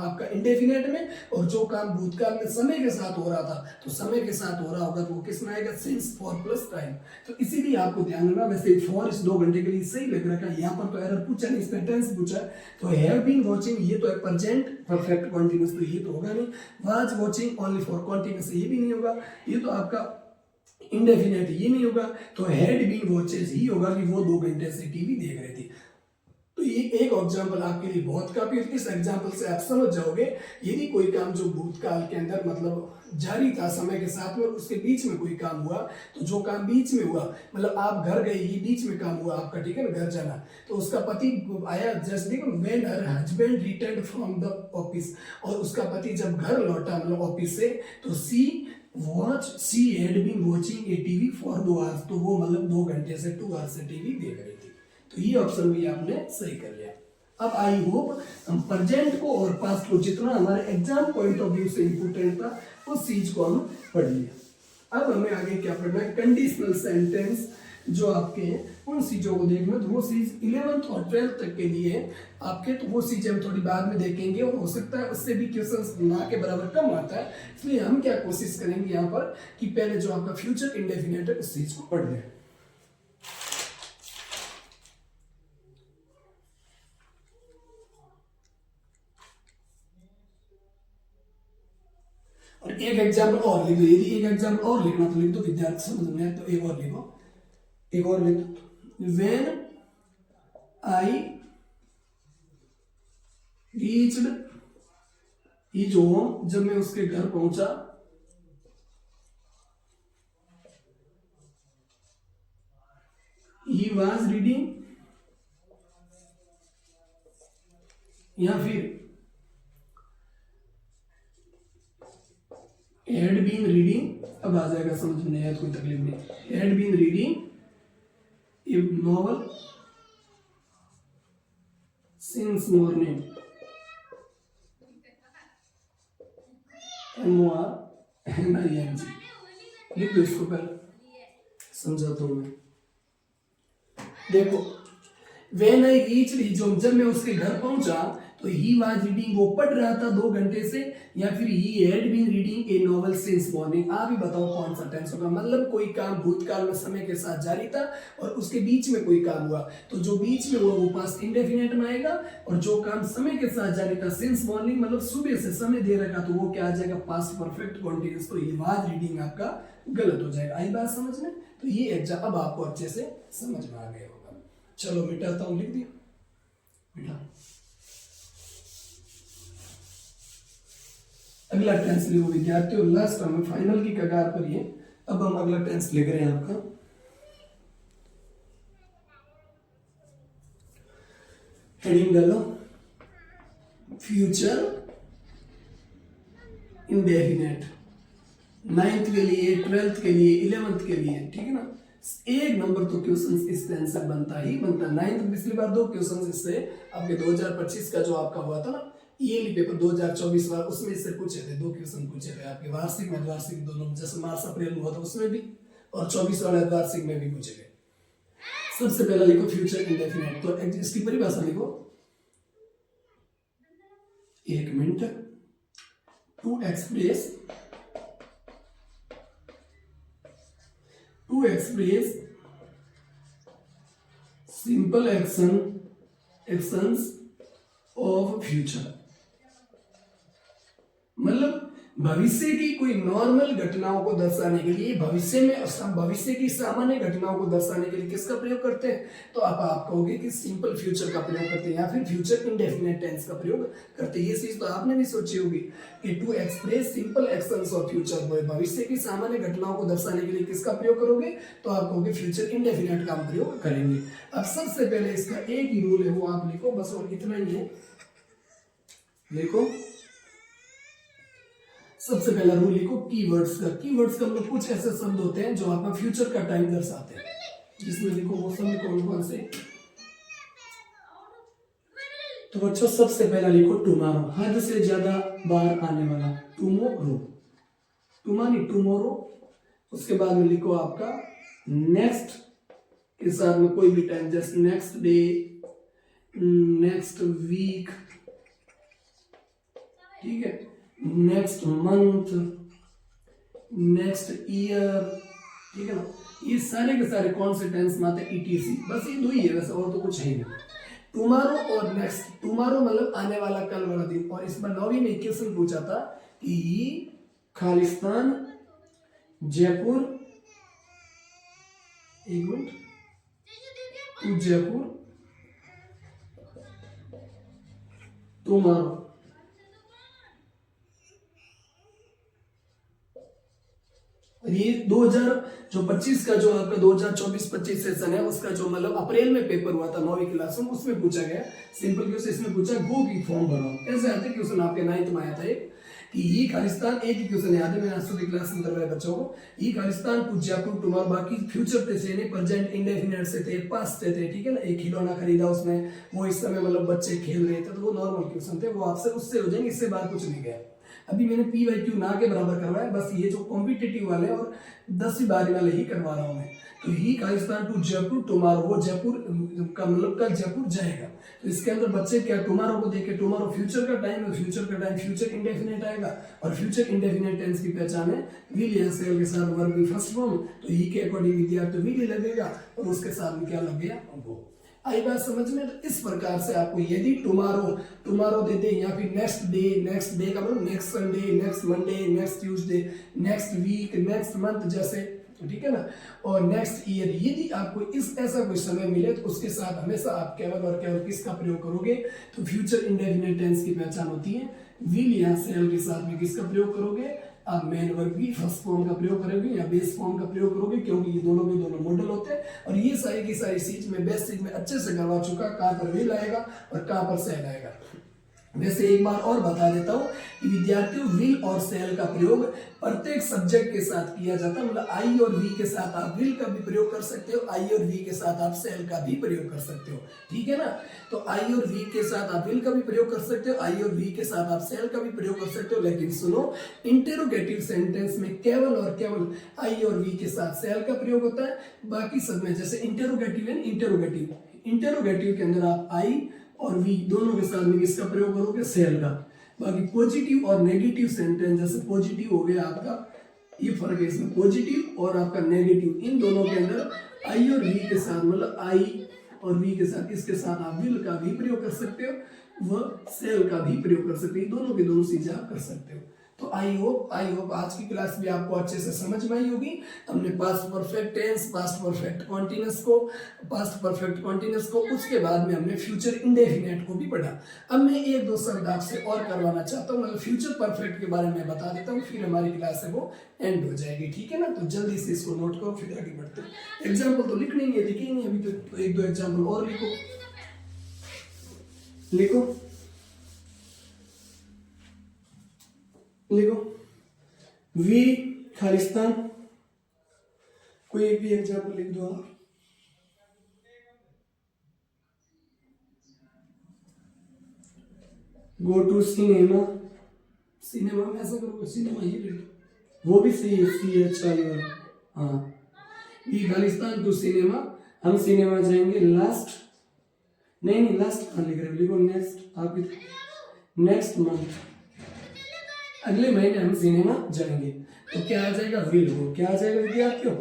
आपका इंडेफिनेट में, और जो काम भूतकाल में समय के साथ हो रहा था तो समय के साथ हो रहा होगा तो वो किस में आएगा, सिंस फॉर प्लस टाइम। तो इसीलिए आपको ध्यान रखना। वैसे फॉर इस 2 घंटे के लिए सही लग रहा है, यहाँ पर तो एरर पूछा नहीं, इसमें टेंस पूछा। तो हैव बीन वॉचिंग, ये तो है प्रेजेंट परफेक्ट कॉन्टिन्यूस, तो ये तो होगा नहीं। Was watching only for continuous, ये भी नहीं होगा। ये तो आपका इंडेफिनेट, ये नहीं होगा। तो हैड बीन वॉचेस ही होगा कि वो 2 घंटे से टीवी देख रहे थे। तो ये एक एग्जाम्पल आपके लिए बहुत काफी है। इस एग्जाम्पल से आप समझ जाओगे, यदि कोई काम जो भूतकाल के अंदर मतलब जारी था समय के साथ में, उसके बीच में कोई काम हुआ, तो जो काम बीच में हुआ, मतलब आप घर गए, ये बीच में काम हुआ आपका, ठीक है ना, घर जाना, तो उसका पति आया, जस्ट देखो, when her husband returned from the office, और उसका पति जब घर लौटा मतलब ऑफिस से, तो she had been watching a TV for 2 hours, तो वो मतलब 2 घंटे से 2 आवर्स से टीवी देख रही थी। तो ये ऑप्शन भी आपने सही कर लिया। अब आई होप हम प्रेजेंट को और पास्ट को जितना हमारे एग्जाम पॉइंट ऑफ व्यू से इंपोर्टेंट था उस चीज को हम पढ़ लिया। अब हमें आगे क्या पढ़ना है, कंडीशनल सेंटेंस जो आपके हैं उन चीजों को देखना। तो वो चीज 11th और 12th तक के लिए आपके, तो वो चीजें हम थोड़ी बाद में देखेंगे, और हो सकता है उससे भी क्वेश्चंस ना के बराबर कम आता है। इसलिए हम क्या कोशिश करेंगे यहाँ पर कि पहले जो आपका फ्यूचर इंडेफिनिट है उस चीज को पढ़ लें। और एक एग्जाम्पल और लिख दो, यदि एक एग्जाम्पल और लिखना तो लिख दो, विद्यार्थी समझ में आए तो एक और लिखो, एक और लिख दो। When I reached his home, जब मैं उसके घर पहुंचा, ही वाज रीडिंग, या फिर had been reading, अब आ जाएगा समझ में, नहीं आया कोई तकलीफ नहीं। had been reading a novel since morning, MORNING, लिख दो इसको, पहले समझाता हूँ मैं। देखो, when I reached his home, जब मैं उसके घर पहुंचा, तो ही वाज रीडिंग, वो पढ़ रहा था 2 घंटे से, या फिर he had been reading a novel since morning. आप ही बताओ कौन सा टेंस होगा। मतलब कोई काम भूतकाल में समय के साथ जारी था और उसके बीच में कोई काम हुआ, तो जो बीच में हुआ वो पास्ट इंडेफिनिट में आएगा, और जो काम समय के साथ जारी था सिंस मॉर्निंग मतलब सुबह से समय दे रखा, तो वो क्या आ जाएगा, पास्ट परफेक्ट कॉन्टिन्यूअस। तो ये वाज रीडिंग आपका गलत हो जाएगा। आई बात समझ में? तो ये एग्जाम अब आपको अच्छे से समझ में आ गया होगा। चलो मिटाता हूँ, लिख दिया मिटा। अगला टेंस लिखो विद्यार्थियों, लास्ट हम फाइनल की कगार पर ये। अब हम अगला टेंस लिख रहे हैं आपका, हेडिंग डालो फ्यूचर इंडेफिनेट। 9th के लिए, 12th के लिए, 11th के लिए, ठीक है ना। 1 नंबर तो क्वेश्चन इस टेंस से बनता ही बनता। 9th पिछली बार 2 क्वेश्चन इससे आपके 2025 का जो आपका हुआ था ना ईयरली पेपर 2024 वाला, उसमें इससे पूछे थे, 2 क्वेश्चन पूछे थे आपके वार्षिक में द्वार्षिक दोनों, जैसे मार्च अप्रैल में हुआ था उसमें भी, और 24 वाला द्वार्षिक में भी पूछे गए। सबसे पहला लिखो फ्यूचर इंडेफिनिट, तो इसकी परिभाषा लिखो, 1 minute. To express simple actions of future, मतलब भविष्य की कोई नॉर्मल घटनाओं को दर्शाने के लिए, भविष्य की सामान्य घटनाओं को दर्शाने के लिए किसका प्रयोग करते हैं, तो आप कहोगे कि सिंपल फ्यूचर का प्रयोग करते हैं, या फिर फ्यूचर इंडेफिनिट टेंस का प्रयोग करते हैं। ये चीज तो आपने भी सोची होगी कि to express simple actions of future, भविष्य की सामान्य घटनाओं को दर्शाने के लिए किसका प्रयोग करोगे, तो आप कहोगे फ्यूचर इंडेफिनिट का हम प्रयोग करेंगे। अब सबसे पहले इसका एक ही रूल है, वो आप लिखो बस, और इतना ही है। देखो सबसे पहला रूल लिखो कीवर्ड्स का। कीवर्ड्स का मतलब कुछ ऐसे शब्द होते हैं जो आपका फ्यूचर का टाइम दर्शाते हैं, जिसमें लिखो वो शब्द कौन कौन से। तो बच्चों सबसे पहला लिखो टुमारो, हद से ज्यादा बार आने वाला, टुमोरो, टुमानी टुमोरो। उसके बाद में लिखो आपका नेक्स्ट के साथ में कोई भी टाइम, जैसे नेक्स्ट डे, नेक्स्ट वीक, ठीक है, नेक्स्ट मंथ, नेक्स्ट ईयर, ठीक है ना। ये सारे के सारे कौन से टेंस में आते हैं, ईटीसी, बस ये दो ही है वैसे, और तो कुछ है नहीं। टुमारो और नेक्स्ट, टुमारो मतलब आने वाला, कल वाला दिन। और इसमें 9वीं में क्वेश्चन पूछा था कि खालिस्तान, जयपुर, एक मिनट, टू जयपुर, टुमारो। ये 2025 का जो आपका 2024-25 सेशन है, उसका जो मतलब अप्रैल में पेपर हुआ था 9वीं क्लास में, उसमें पूछा गया सिंपल क्वेश्चन। इसमें पूछा गो की फॉर्म भरो, ऐसे आते क्वेश्चन आपके 9th में आया था एक, कि ये खालिस्तान, एक ही क्वेश्चन याद है, मैंने आज सुबह क्लास में करवाया बच्चों को। ये खालिस्तान टू जयपुर टुमारो, बाकी फ्यूचर थे से नहीं, प्रेजेंट इंडेफिनिट से थे, पास्ट से थे, ठीक है ना। एक खिलौना खरीदा उसने, वो इस समय मतलब बच्चे खेल रहे थे, तो वो नॉर्मल क्वेश्चन थे, वो आपसे उससे हो जाएंगे, इससे बाहर कुछ नहीं गया। अभी मैंने PYQ ना के बराबर करवाया, बस ये जो कॉम्पिटिटिव वाले और 10वीं 12वीं वाले ही करवा रहा हूँ मैं। तो ही खालिस्तान टू जयपुर टुमारो, वो जयपुर का मतलब कल जयपुर जाएगा। तो इसके अंदर बच्चे क्या टुमारो को देखे, टुमारो फ्यूचर का टाइम है, फ्यूचर का टाइम फ्यूचर इंडेफिनिट आएगा, और फ्यूचर इंडेफिनिट टेंस की पहचान है विल या सेल के साथ वर्ब की फर्स्ट फॉर्म। तो ही के अकॉर्डिंग विद्यार्थी विल ही लगेगा, और उसके साथ में क्या लग गया, वो। आई बात समझ में। तो इस प्रकार से आपको यदि टुमारो दे दे, या फिर नेक्स्ट डे का मतलब next Sunday, next Monday, next Tuesday, next week, next month जैसे, ठीक है ना, और नेक्स्ट ईयर, यदि आपको इस ऐसा कोई समय मिले तो उसके साथ हमेशा आप केवल और केवल किसका प्रयोग करोगे, तो फ्यूचर इंडेफिनिट टेंस की पहचान होती है विल या सेल के साथ में किसका प्रयोग करोगे, आप मेन वर्ब की फर्स्ट फॉर्म का प्रयोग करोगे या बेस फॉर्म का प्रयोग करोगे, क्योंकि ये दोनों में दोनों मॉडल होते हैं। और ये सारी की सारी चीज में बेसिक में अच्छे से करवा चुका, कहाँ पर विल आएगा और कहाँ पर सेल आएगा। वैसे एक बार और बता देता हूँ कि विद्यार्थियों विल और सेल का प्रयोग प्रत्येक सब्जेक्ट के साथ किया जाता है। मतलब आई और वी के साथ आप विल का भी प्रयोग कर सकते हो, आई और वी के साथ आप सेल का भी प्रयोग कर सकते हो, ठीक है ना। तो आई और वी के साथ आप विल का भी प्रयोग कर सकते हो, आई और वी के साथ आप सेल का भी प्रयोग कर सकते हो। लेकिन सुनो, इंटेरोगेटिव सेंटेंस में केवल और केवल आई और वी के साथ सेल का प्रयोग होता है। बाकी सब में जैसे इंटेरोगेटिव है, इंटेरोगेटिव के अंदर आप आई और वी दोनों के साथ में किसका प्रयोग करोगे, सेल का। बाकी पॉजिटिव और नेगेटिव सेंटेंस, जैसे पॉजिटिव हो गया आपका, ये फर्क है इसमें, पॉजिटिव और आपका नेगेटिव, इन दोनों के अंदर आई और वी के साथ मतलब आई और वी के साथ इसके साथ आप विल का भी प्रयोग कर सकते हो, वह सेल का भी प्रयोग कर सकते हो, दोनों की दोनों चीजें आप कर सकते हो। तो आई होप आज की क्लास भी आपको अच्छे से समझ में आई होगी। हमने past perfect tense, past perfect continuous को, उसके बाद में हमने फ्यूचर इंडेफिनिट को भी पढ़ा। अब मैं एक दो शब्द आपसे और करवाना चाहता हूँ, मतलब फ्यूचर परफेक्ट के बारे में बता देता हूँ, फिर हमारी क्लास है वो एंड हो जाएगी, ठीक है ना। तो जल्दी से इसको नोट करो, फिर आगे बढ़ते हैं। एग्जाम्पल तो लिखने नहीं है, लिखे नहीं अभी, तो एक दो एग्जाम्पल और लिखो। वी खालिस्तान, कोई एक भी एग्जाम्पल लिख दो आप। गो टू सिनेमा में ऐसा करोगे, सिनेमा ये लिख दो, वो भी सही है, CHI। हाँ, वी खालिस्तान टू सिनेमा, हम सिनेमा जाएंगे लास्ट कहाँ लिख रहे हो, लिखो नेक्स्ट, आप नेक्स्ट मंथ, अगले महीने हम सिनेमा जाएंगे। तो क्या आ जाएगा, विल गो। क्या आ जाएगा विद्यार्थियों,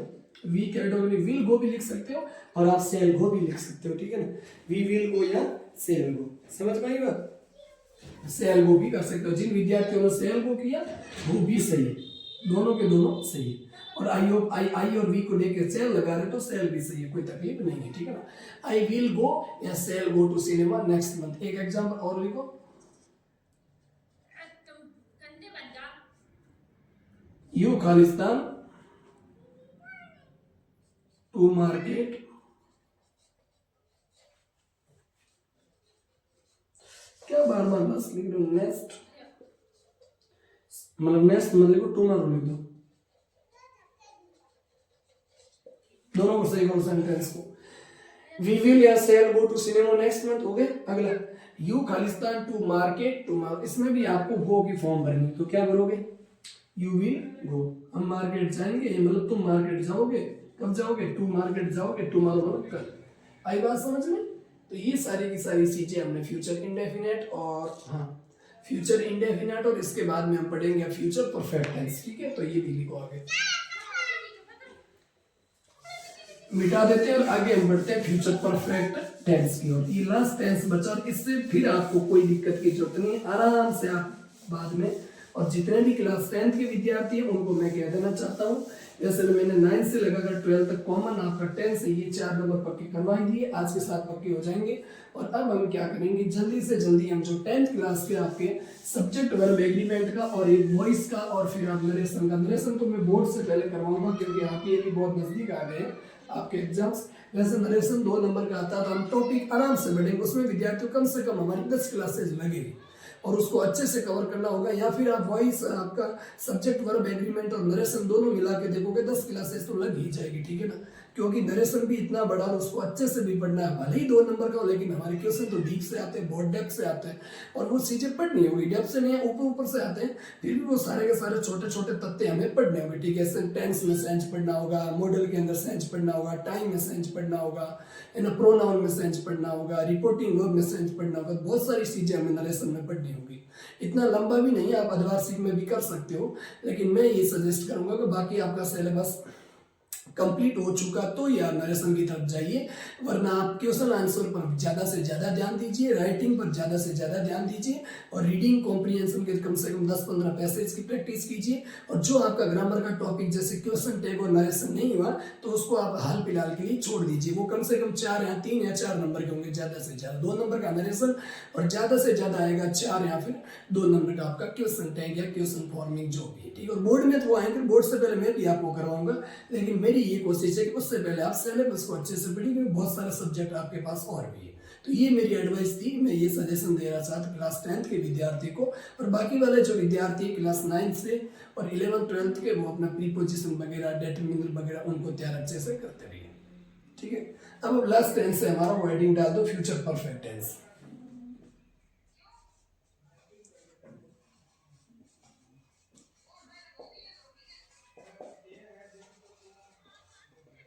वी कैटेगरी विल गो भी लिख सकते हो और आप सेल गो भी लिख सकते हो, ठीक है ना। वी विल गो या सेल गो, समझ में आई बात। सेल गो भी कर सकते हो, जिन विद्यार्थियों ने सेल गो किया वो भी सही है, दोनों के दोनों सही है। और आई और वी को लेकर सेल लगा रहे तो सेल भी सही है, कोई तकलीफ नहीं है, ठीक है ना। आई विल गो या shall go to cinema next month. एक एग्जाम्पल और लिखो। यू खालिस्तान टू मार्केट, क्या बार बार बस लिख दो नेक्स्ट, मतलब नेक्स्ट मतलब लिखो, टुमारो लिख दो, दोनों को सही करो सेंटेंस को। वी विल या shall go to cinema next month, हो गया। अगला यू खालिस्तान टू मार्केट टुमारो, इसमें भी आपको गो की फॉर्म भरनी, तो क्या भरोगे, यू विल गो, हम मार्केट जाएंगे, मतलब तुम मार्केट जाओगे, कब जाओगे, टू मार्केट जाओगे, टुमारो मतलब कल। आई बात समझ में। तो ये सारी की सारी चीजें हमने फ्यूचर इंडेफिनेट और हाँ फ्यूचर इंडेफिनेट, और इसके बाद में हम पढ़ेंगे फ्यूचर परफेक्ट टेंस, ठीक है। तो ये भी लिखो आगे, मिटा देते हैं और आगे हम बढ़ते हैं फ्यूचर परफेक्ट टेंस की ओर। ये लास्ट टेंस बचा और इससे फिर आपको कोई दिक्कत की जरूरत नहीं है, आराम से आप बाद में, और जितने भी क्लास 10th के विद्यार्थी हैं उनको मैं कह देना चाहता हूँ, वैसे मैंने 9 से लगाकर 12 तक कॉमन आपका 10 से ये 4 नंबर पक्के करवा दिए, आज के साथ पक्के हो जाएंगे। और अब हम क्या करेंगे, जल्दी से जल्दी हम जो 10th क्लास के आपके सब्जेक्ट वर्ब एग्रीमेंट का और एक वॉइस का और फिर आप नरेशन का, नरेशन तो मैं बोर्ड से पहले करवाऊंगा क्योंकि आपके ये भी बहुत नजदीक आ गए आपके एग्जाम्स। वैसे नरेशन 2 नंबर का आता है, तो हम टॉपिक आराम से बढ़ेंगे, उसमें विद्यार्थियों कम से कम हमारी 10 क्लासेज लगेगी और उसको अच्छे से कवर करना होगा। या फिर आप वॉइस आपका सब्जेक्ट वर्ब एग्रीमेंट और नरेशन दोनों मिला के देखोगे 10 क्लासेस तो लग ही जाएगी, ठीक है ना, क्योंकि नरेशन भी इतना बड़ा और उसको अच्छे से भी पढ़ना है, भले ही 2 नंबर का हो लेकिन हमारे क्वेश्चन तो डीप से आते हैं, बहुत डेप्थ से आते हैं, और वो चीजें पढ़नी होगी, डेप्थ से नहीं, ऊपर ऊपर से आते हैं, फिर भी वो सारे के सारे छोटे छोटे तथ्य हमें पढ़ने होंगे, ठीक है। टेंस में सेंस पढ़ना होगा, मॉडल के अंदर सेंस पढ़ना होगा, टाइम में सेंस पढ़ना होगा, प्रोनाउन में सेंस पढ़ना होगा, रिपोर्टिंग वर्ब में सेंस पढ़ना होगा, बहुत सारी चीजें हमें नरेशन में पढ़नी होगी। इतना लंबा भी नहीं है, आप अधवार्षिक में भी कर सकते हो, लेकिन मैं ये सजेस्ट करूंगा कि बाकी आपका सिलेबस कंप्लीट हो चुका तो या नरेशन की तरफ जाइए, वरना आप क्वेश्चन आंसर पर ज्यादा से ज्यादा ध्यान दीजिए, राइटिंग पर ज्यादा से ज्यादा ध्यान दीजिए, और रीडिंग कॉम्प्रिहेंशन के कम से कम 10-15 पैसेज की प्रैक्टिस कीजिए। और जो आपका ग्रामर का टॉपिक जैसे क्वेश्चन टैग और नरेशन नहीं हुआ तो उसको आप हाल फिलहाल के लिए छोड़ दीजिए, वो कम से कम 3 या 4 नंबर के होंगे, ज्यादा से ज्यादा 2 नंबर का नरेशन, और ज्यादा से ज्यादा आएगा 4 या फिर 2 नंबर का आपका क्वेश्चन टैग या क्वेश्चन फॉर्मिंग जो भी है, ठीक है। और बोर्ड में तो वो आएंगे, बोर्ड से पहले मैं भी आपको करवाऊंगा, लेकिन मेरी ये कोशिश है कि उससे पहले आप सिलेबस को अच्छे से पढ़िए, क्योंकि बहुत सारे सब्जेक्ट आपके पास और भी है। तो ये मेरी एडवाइस थी, मैं ये सजेशन दे रहा था क्लास 10th के विद्यार्थी को, और बाकी वाले जो विद्यार्थी क्लास 9 से और 11th 12th के वो अपना प्रीपोजिशन वगैरह, डिटरमिनर वगैरह उनको तैयार अच्छे से करते रहिए, ठीक है। अब लास्ट टेंस है हमारा, वर्डिंग डाल दो future perfect tense.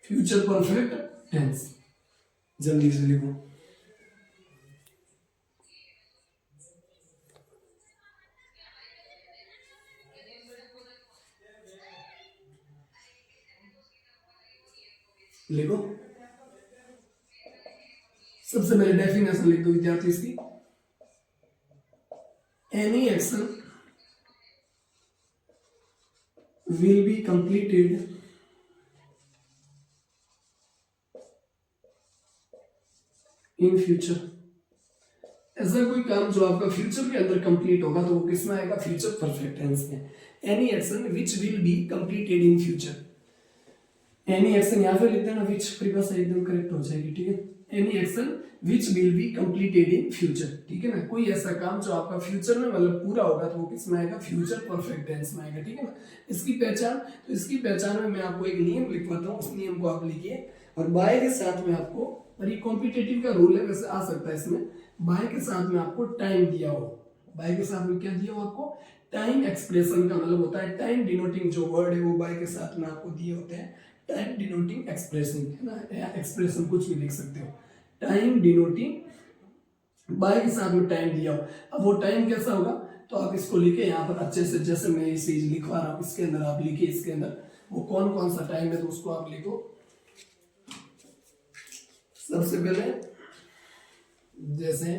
Future perfect tense जल्दी से लिखो, लिखो। सबसे पहले डेफिनेशन लिख दो विद्यार्थी इसकी, any action will be completed in future. ऐसा कोई काम जो आपका फ्यूचर के अंदर कंप्लीट होगा तो वो किसमें आएगा, फ्यूचर परफेक्ट टेंस में। Any action which will be completed in future, any action यहाँ पे लिख देना, विच प्रीपोजिशन एकदम करेक्ट हो जाएगी, ठीक है। Any action which will be completed in future, ठीक है ना, कोई ऐसा काम जो आपका फ्यूचर में मतलब पूरा होगा तो वो किसमें आएगा, फ्यूचर परफेक्ट टेंस में आएगा, ठीक है ना। इसकी पहचान, तो इसकी पहचान में मैं आपको एक नियम लिखवाता हूँ, उस नियम को आप लिखिए, और बाय के साथ में आपको, और ये कॉम्पिटेटिव का रूल है, वैसे आ सकता है इसमें, बाय के साथ में आपको टाइम दिया हो, बाय के साथ में क्या दिया हो आपको, टाइम एक्सप्रेशन का मतलब होता है टाइम डिनोटिंग जो वर्ड है वो बाय के साथ में आपको दिए होते हैं, टाइम डिनोटिंग एक्सप्रेशन है ना, या एक्सप्रेशन कुछ भी लिख सकते हो, टाइम डिनोटिंग बाय के साथ में टाइम दिया हो। अब वो टाइम कैसा होगा, तो आप इसको लिखे यहाँ पर अच्छे से, जैसे मैं ये चीज लिखवा रहा हूँ इसके अंदर आप लिखिए, इसके अंदर वो कौन कौन सा टाइम है तो उसको आप लिखो। सबसे पहले जैसे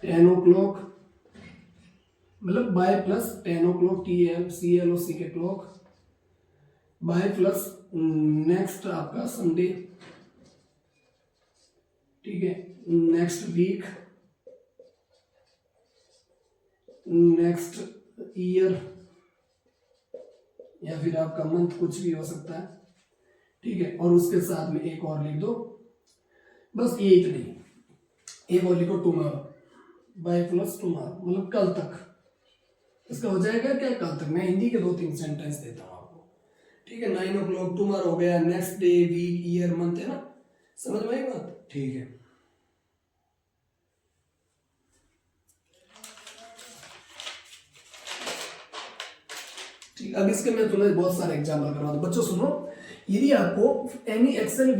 10 o'clock मतलब बाय प्लस 10 o'clock, TLC के क्लॉक, बाय प्लस नेक्स्ट आपका संडे, ठीक है, नेक्स्ट वीक, नेक्स्ट ईयर, या फिर आपका मंथ कुछ भी हो सकता है, ठीक है। और उसके साथ में एक और लिख दो, बस ये इतनी, एक और लिखो टुमारो, बाय प्लस टुमारो मतलब कल तक, इसका हो जाएगा क्या, कल तक। मैं हिंदी के 2-3 सेंटेंस देता हूँ आपको, ठीक है। 9 o'clock टुमारो हो गया, next day, week, year, month, है ना, समझ में आई बात, ठीक है। ठीक, अब इसके मैं तुम्हें बहुत सारे एग्जाम्पल करवा दूं। बच्चों सुनो, यदि आपको any action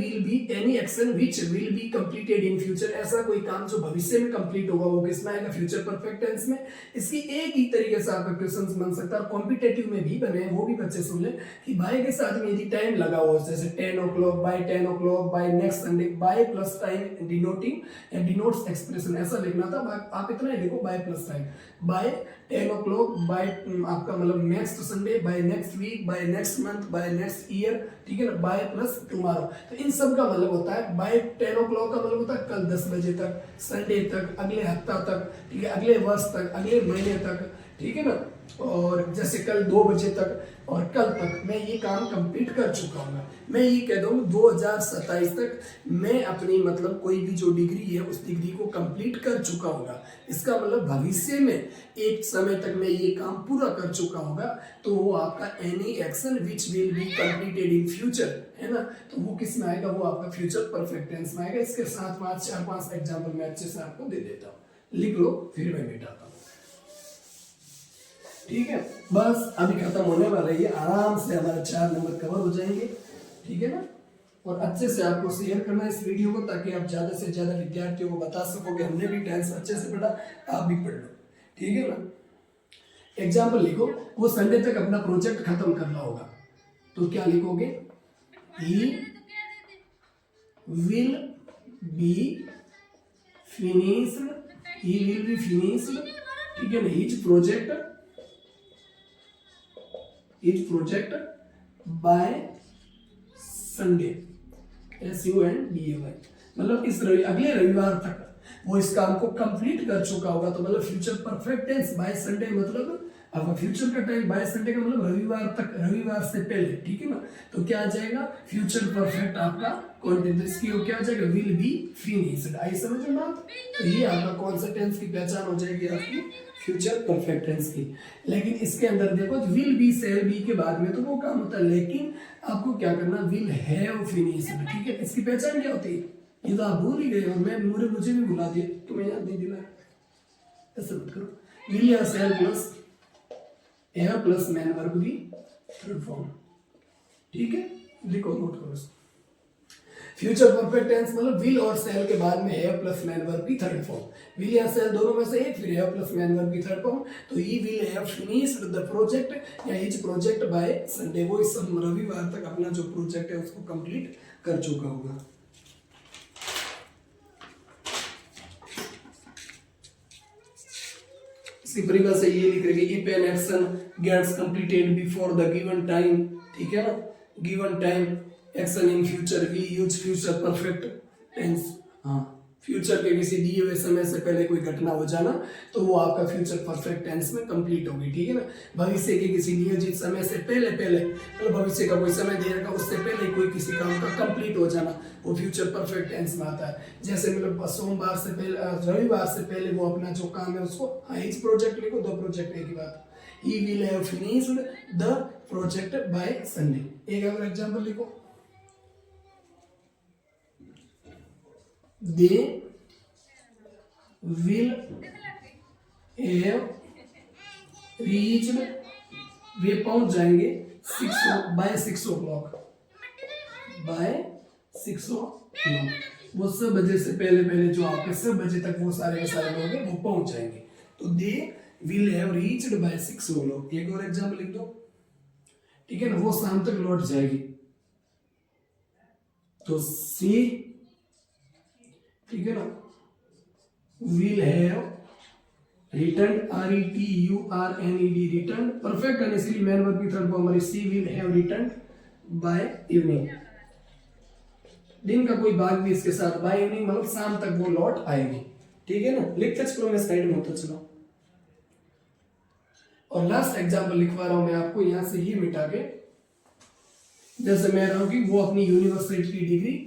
which will be completed in future, ऐसा कोई काम जो भविष्य में कंप्लीट होगा, वो किसमें आएगा? फ्यूचर परफेक्ट टेंस में। इसकी एक ही तरीके से आपका क्वेश्चन बन सकता है, कॉम्पिटेटिव में भी बने, वो भी बच्चे सुन ले कि बाय के साथ में यदि टाइम लगा हो, जैसे 10 o'clock, by 10 o'clock, by next Sunday, by plus time denotes expression, ऐसा लिखना था। आप इतना ही लिखो, by plus time, by 10 o'clock, by आपका मतलब next Sunday, by next week, by next month, by next year, ठीक है ना, बाय प्लस टुमारो। तो इन सब का मतलब होता है बाय 10 o'clock का मतलब होता है कल 10 बजे तक, संडे तक, अगले हफ्ता तक, ठीक है, अगले वर्ष तक, अगले महीने तक, ठीक है ना, और जैसे कल 2 बजे तक और कल तक मैं ये काम कंप्लीट कर चुका हूँ। मैं ये कह दूँ 2027 तक मैं अपनी मतलब कोई भी जो डिग्री है उस डिग्री को कंप्लीट कर चुका होगा। इसका मतलब भविष्य में एक समय तक मैं ये काम पूरा कर चुका होगा, तो वो आपका any action which will be completed in future है ना, तो वो किस में आएगा? वो आपका फ्यूचर परफेक्ट टेंस में आएगा। इसके साथ में 4-5 एग्जाम्पल मैं अच्छे से आपको दे देता हूँ, लिख लो, फिर मैं मिटाता हूँ। ठीक है, बस अभी खत्म होने वाला है, आराम से हमारे 4 नंबर कवर हो जाएंगे, ठीक है ना। और अच्छे से आपको शेयर करना है इस वीडियो को, ताकि आप ज्यादा से ज्यादा विद्यार्थियों को बता सको कि हमने भी टेंस अच्छे से पढ़ा, आप भी पढ़ लो, ठीक है ना। एग्जाम्पल लिखो, वो संडे तक अपना प्रोजेक्ट खत्म करना होगा, तो क्या लिखोगे? He will be finished, he will be finished, ठीक है ना, his project by Sunday, SUNDAY, मतलब इस अगले रविवार तक वो इस काम को कंप्लीट कर चुका होगा। तो मतलब future perfect tense by Sunday, मतलब आपका फ्यूचर का टाइम बाय संडे का मतलब रविवार तक, रविवार से पहले, ठीक है ना। तो क्या आ जाएगा? फ्यूचर परफेक्ट आपका कॉन्टिन्यूस की क्या आ जाएगा? Will be finished. आई समझ में बात? तो ये आपका कौन सा टेंस की पहचान हो जाएगी? आपकी फ्यूचर परफेक्ट टेंस की। लेकिन इसके अंदर देखो, विल बी शैल बी के बाद में तो वो काम होता है, लेकिन आपको क्या करना? विल हैव फिनिश्ड, ठीक है। इसकी पहचान क्या होती है? ये तो आप भूल ही गए, और मुझे भी भुला दिया, तुम्हें याद नहीं दिला, ऐसा मत करो। विल या शैल plus have plus man verb की थर्ड फॉर्म, ठीक है, लिखो, नोट करो इसको। फ्यूचर परफेक्ट टेंस मतलब विल और शैल के बाद में हैव प्लस मैन वर्ब की थर्ड फॉर्म, विल या शैल दोनों में से एक, फिर हैव प्लस मैन वर्ब की थर्ड फॉर्म। तो he will have finished the project या हिज प्रोजेक्ट बाय संडे, वो इस रविवार तक अपना जो प्रोजेक्ट है उसको कंप्लीट कर चुका होगा। इसकी परिभाषा ये लिख रही है, if an action gets completed before the given time, ठीक है ना, given time action in future, we use future perfect tense. हाँ, फ्यूचर के किसी दिए हुए समय से पहले कोई घटना हो जाना, तो वो आपका फ्यूचर परफेक्ट टेंस में कंप्लीट होगी, ठीक है ना। भविष्य के किसी नियोजित समय से पहले मतलब भविष्य का कोई समय दे रखा, उससे पहले कोई किसी काम का कंप्लीट हो जाना, वो फ्यूचर परफेक्ट टेंस में आता है। जैसे मतलब सोमवार से पहले, रविवार से पहले वो अपना जो काम है उसको, इच प्रोजेक्ट लिखो, 2 प्रोजेक्ट एक ही बात, he will have finished the project by Sunday. एक और एग्जांपल लिखो, they will have reached, वे पहुंच जाएंगे 6 o'clock, बाय 6 o'clock, वो 6 बजे से पहले जो आपके 6 बजे तक वो सारे लोग हैं वो पहुंच जाएंगे। तो they will have reached by 6 o'clock। एक और एग्जांपल लिख दो, ठीक है ना, वो शाम तक लौट जाएगी, तो सी, ठीक है ना, will have return, RETURNED, return perfect है, इसलिए मैन वर्ब की थर्ड फॉर्म हमारी she will have return by evening. दिन का कोई भाग भी इसके साथ, बाय इवनिंग मतलब शाम तक वो लौट आएगी, ठीक है ना। लिखते चलो, मैं साइड में होता चलो। और लास्ट एग्जांपल लिखवा रहा हूं मैं आपको, यहां से ही मिटा के, जैसे मैं रहा हूं कि वो अपनी यूनिवर्सिटी की डिग्री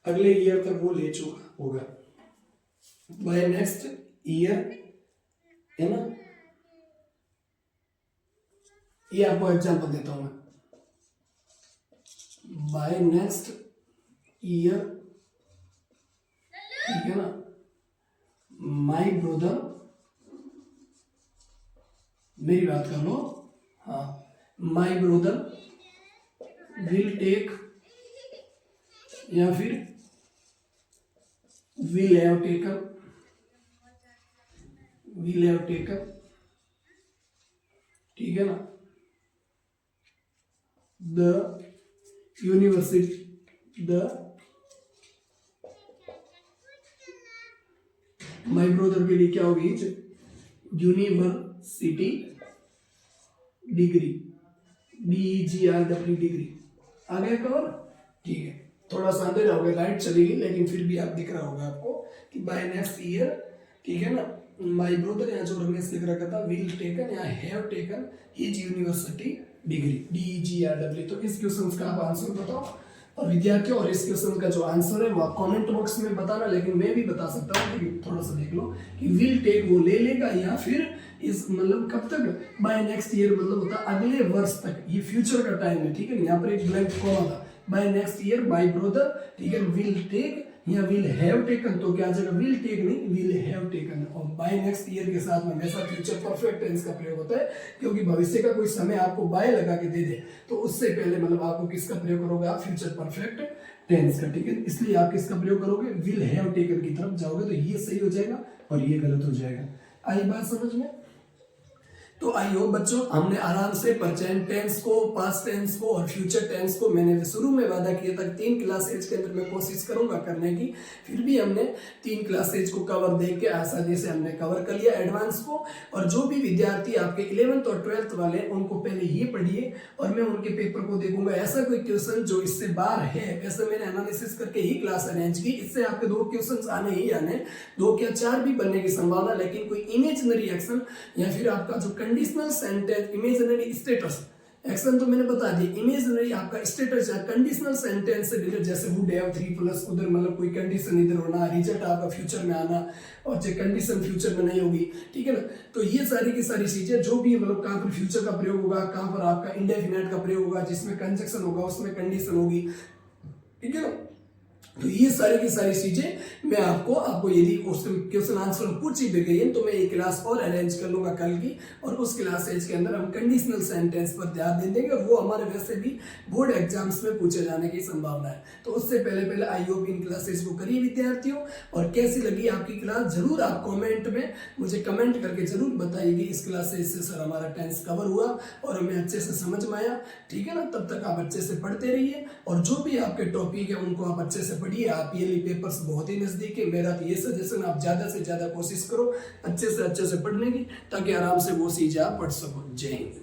अगले ईयर तक वो ले चुका होगा, बाय नेक्स्ट ईयर, है ना। ये आपको एग्जांपल देता हूं मैं, बाय नेक्स्ट ईयर, ठीक है ना, माय ब्रदर, मेरी बात कर लो, हाँ, माई ब्रदर विल टेक या फिर विल हैव टेकन, ठीक है ना, द माई ब्रदर के लिए क्या होगी, यूनिवर्सिटी डिग्री, DEGRW डिग्री। आ गया कवर, ठीक है। थोड़ा सा अंधेरा हो गया, लाइट चली गई, लेकिन फिर भी आप दिख रहा होगा आपको कि बाय नेक्स्ट ईयर, ठीक है ना, माई ब्रदर यहाँ जो रमेश लिख रखा था विल टेकन या have taken his university degree, DEGRW। तो इस क्वेश्चन का आप आंसर बताओ और विद्यार्थियों, और इस क्वेश्चन का जो आंसर है वो आप कमेंट बॉक्स में बताना, लेकिन मैं भी बता सकता हूँ, लेकिन थोड़ा सा देख लो कि विल टेक वो ले लेगा या फिर इस मतलब कब तक, बाय नेक्स्ट ईयर मतलब होता है अगले वर्ष तक, ये फ्यूचर का टाइम है, ठीक है। यहाँ पर एक ब्लैंक कॉमा था, by next year my brother, ठीक है, विल टेक या विल हैव टेकन, तो क्या आ जाएगा, विल टेक नहीं विल हैव टेकन। और बाय नेक्स्ट ईयर के साथ में हमेशा फ्यूचर परफेक्ट टेंस का प्रयोग होता है, क्योंकि भविष्य का कोई समय आपको बाय लगा के दे दे तो उससे पहले मतलब आपको किसका प्रयोग करोगे, आप फ्यूचर परफेक्ट टेंस का, ठीक है। इसलिए आप किसका प्रयोग करोगे, विल हैव टेकन की तरफ जाओगे, तो ये सही हो जाएगा और ये गलत हो जाएगा। आई बात समझ में? तो आई होप बच्चों हमने आराम से प्रेजेंट टेंस को, पास्ट टेंस को और फ्यूचर टेंस को, मैंने शुरू में वादा किया था 3 क्लासेज के अंदर मैं कोशिश करूंगा करने की, फिर भी हमने 3 क्लासेज को कवर देख के आसानी से हमने कवर कर लिया एडवांस को। और जो भी विद्यार्थी आपके 11th और 12th वाले उनको पहले ये पढ़िए और मैं उनके पेपर को देखूंगा, ऐसा कोई क्वेश्चन जो इससे बाहर है, वैसे मैंने एनालिसिस करके ही क्लास अरेंज की, इससे आपके 2 क्वेश्चन आने ही आने, 2 क्या 4 भी बनने की संभावना, लेकिन कोई इमेजिनरी एक्शन या फिर आपका जो conditional sentence, imaginary status action तो मैंने बता दी, इमेजिनरी आपका स्टेटस है कंडीशनल सेंटेंस से रिलेटेड, जैसे वुड हैव 3+ उधर मतलब कोई कंडीशन इधर होना, रिजल्ट आपका फ्यूचर में आना और जो कंडीशन फ्यूचर में नहीं होगी, ठीक है ना। तो ये सारी की सारी चीजें जो भी मतलब कहाँ पर फ्यूचर का प्रयोग होगा, कहाँ पर आपका इंडेफिनिट का प्रयोग होगा, जिसमें कंजक्शन होगा उसमें कंडीशन होगी, ठीक है ना। तो ये सारी की सारी चीजें मैं आपको यदि क्वेश्चन आंसर पूछी भी गई है तो मैं एक क्लास और अरेंज कर लूंगा कल की, और उस क्लास के अंदर हम कंडीशनल सेंटेंस पर ध्यान दे देंगे, और वो हमारे वैसे भी बोर्ड एग्जाम्स में पूछे जाने की संभावना है। तो उससे पहले आई होप इन क्लासेस को करिए विद्यार्थियों, और कैसी लगी आपकी क्लास जरूर आप कॉमेंट में मुझे कमेंट करके जरूर बताइए कि इस क्लास से सर हमारा टेंस कवर हुआ और हमें अच्छे से समझ में आया, ठीक है ना। तब तक आप अच्छे से पढ़ते रहिए, और जो भी आपके टॉपिक है उनको आप अच्छे से पढ़िए। आप ईयरली पेपर्स बहुत ही नजदीक है, मेरा तो ये सजेशन, आप ज्यादा से ज्यादा कोशिश करो अच्छे से पढ़ने की, ताकि आराम से वो चीजें आप पढ़ सको। जय हिंद।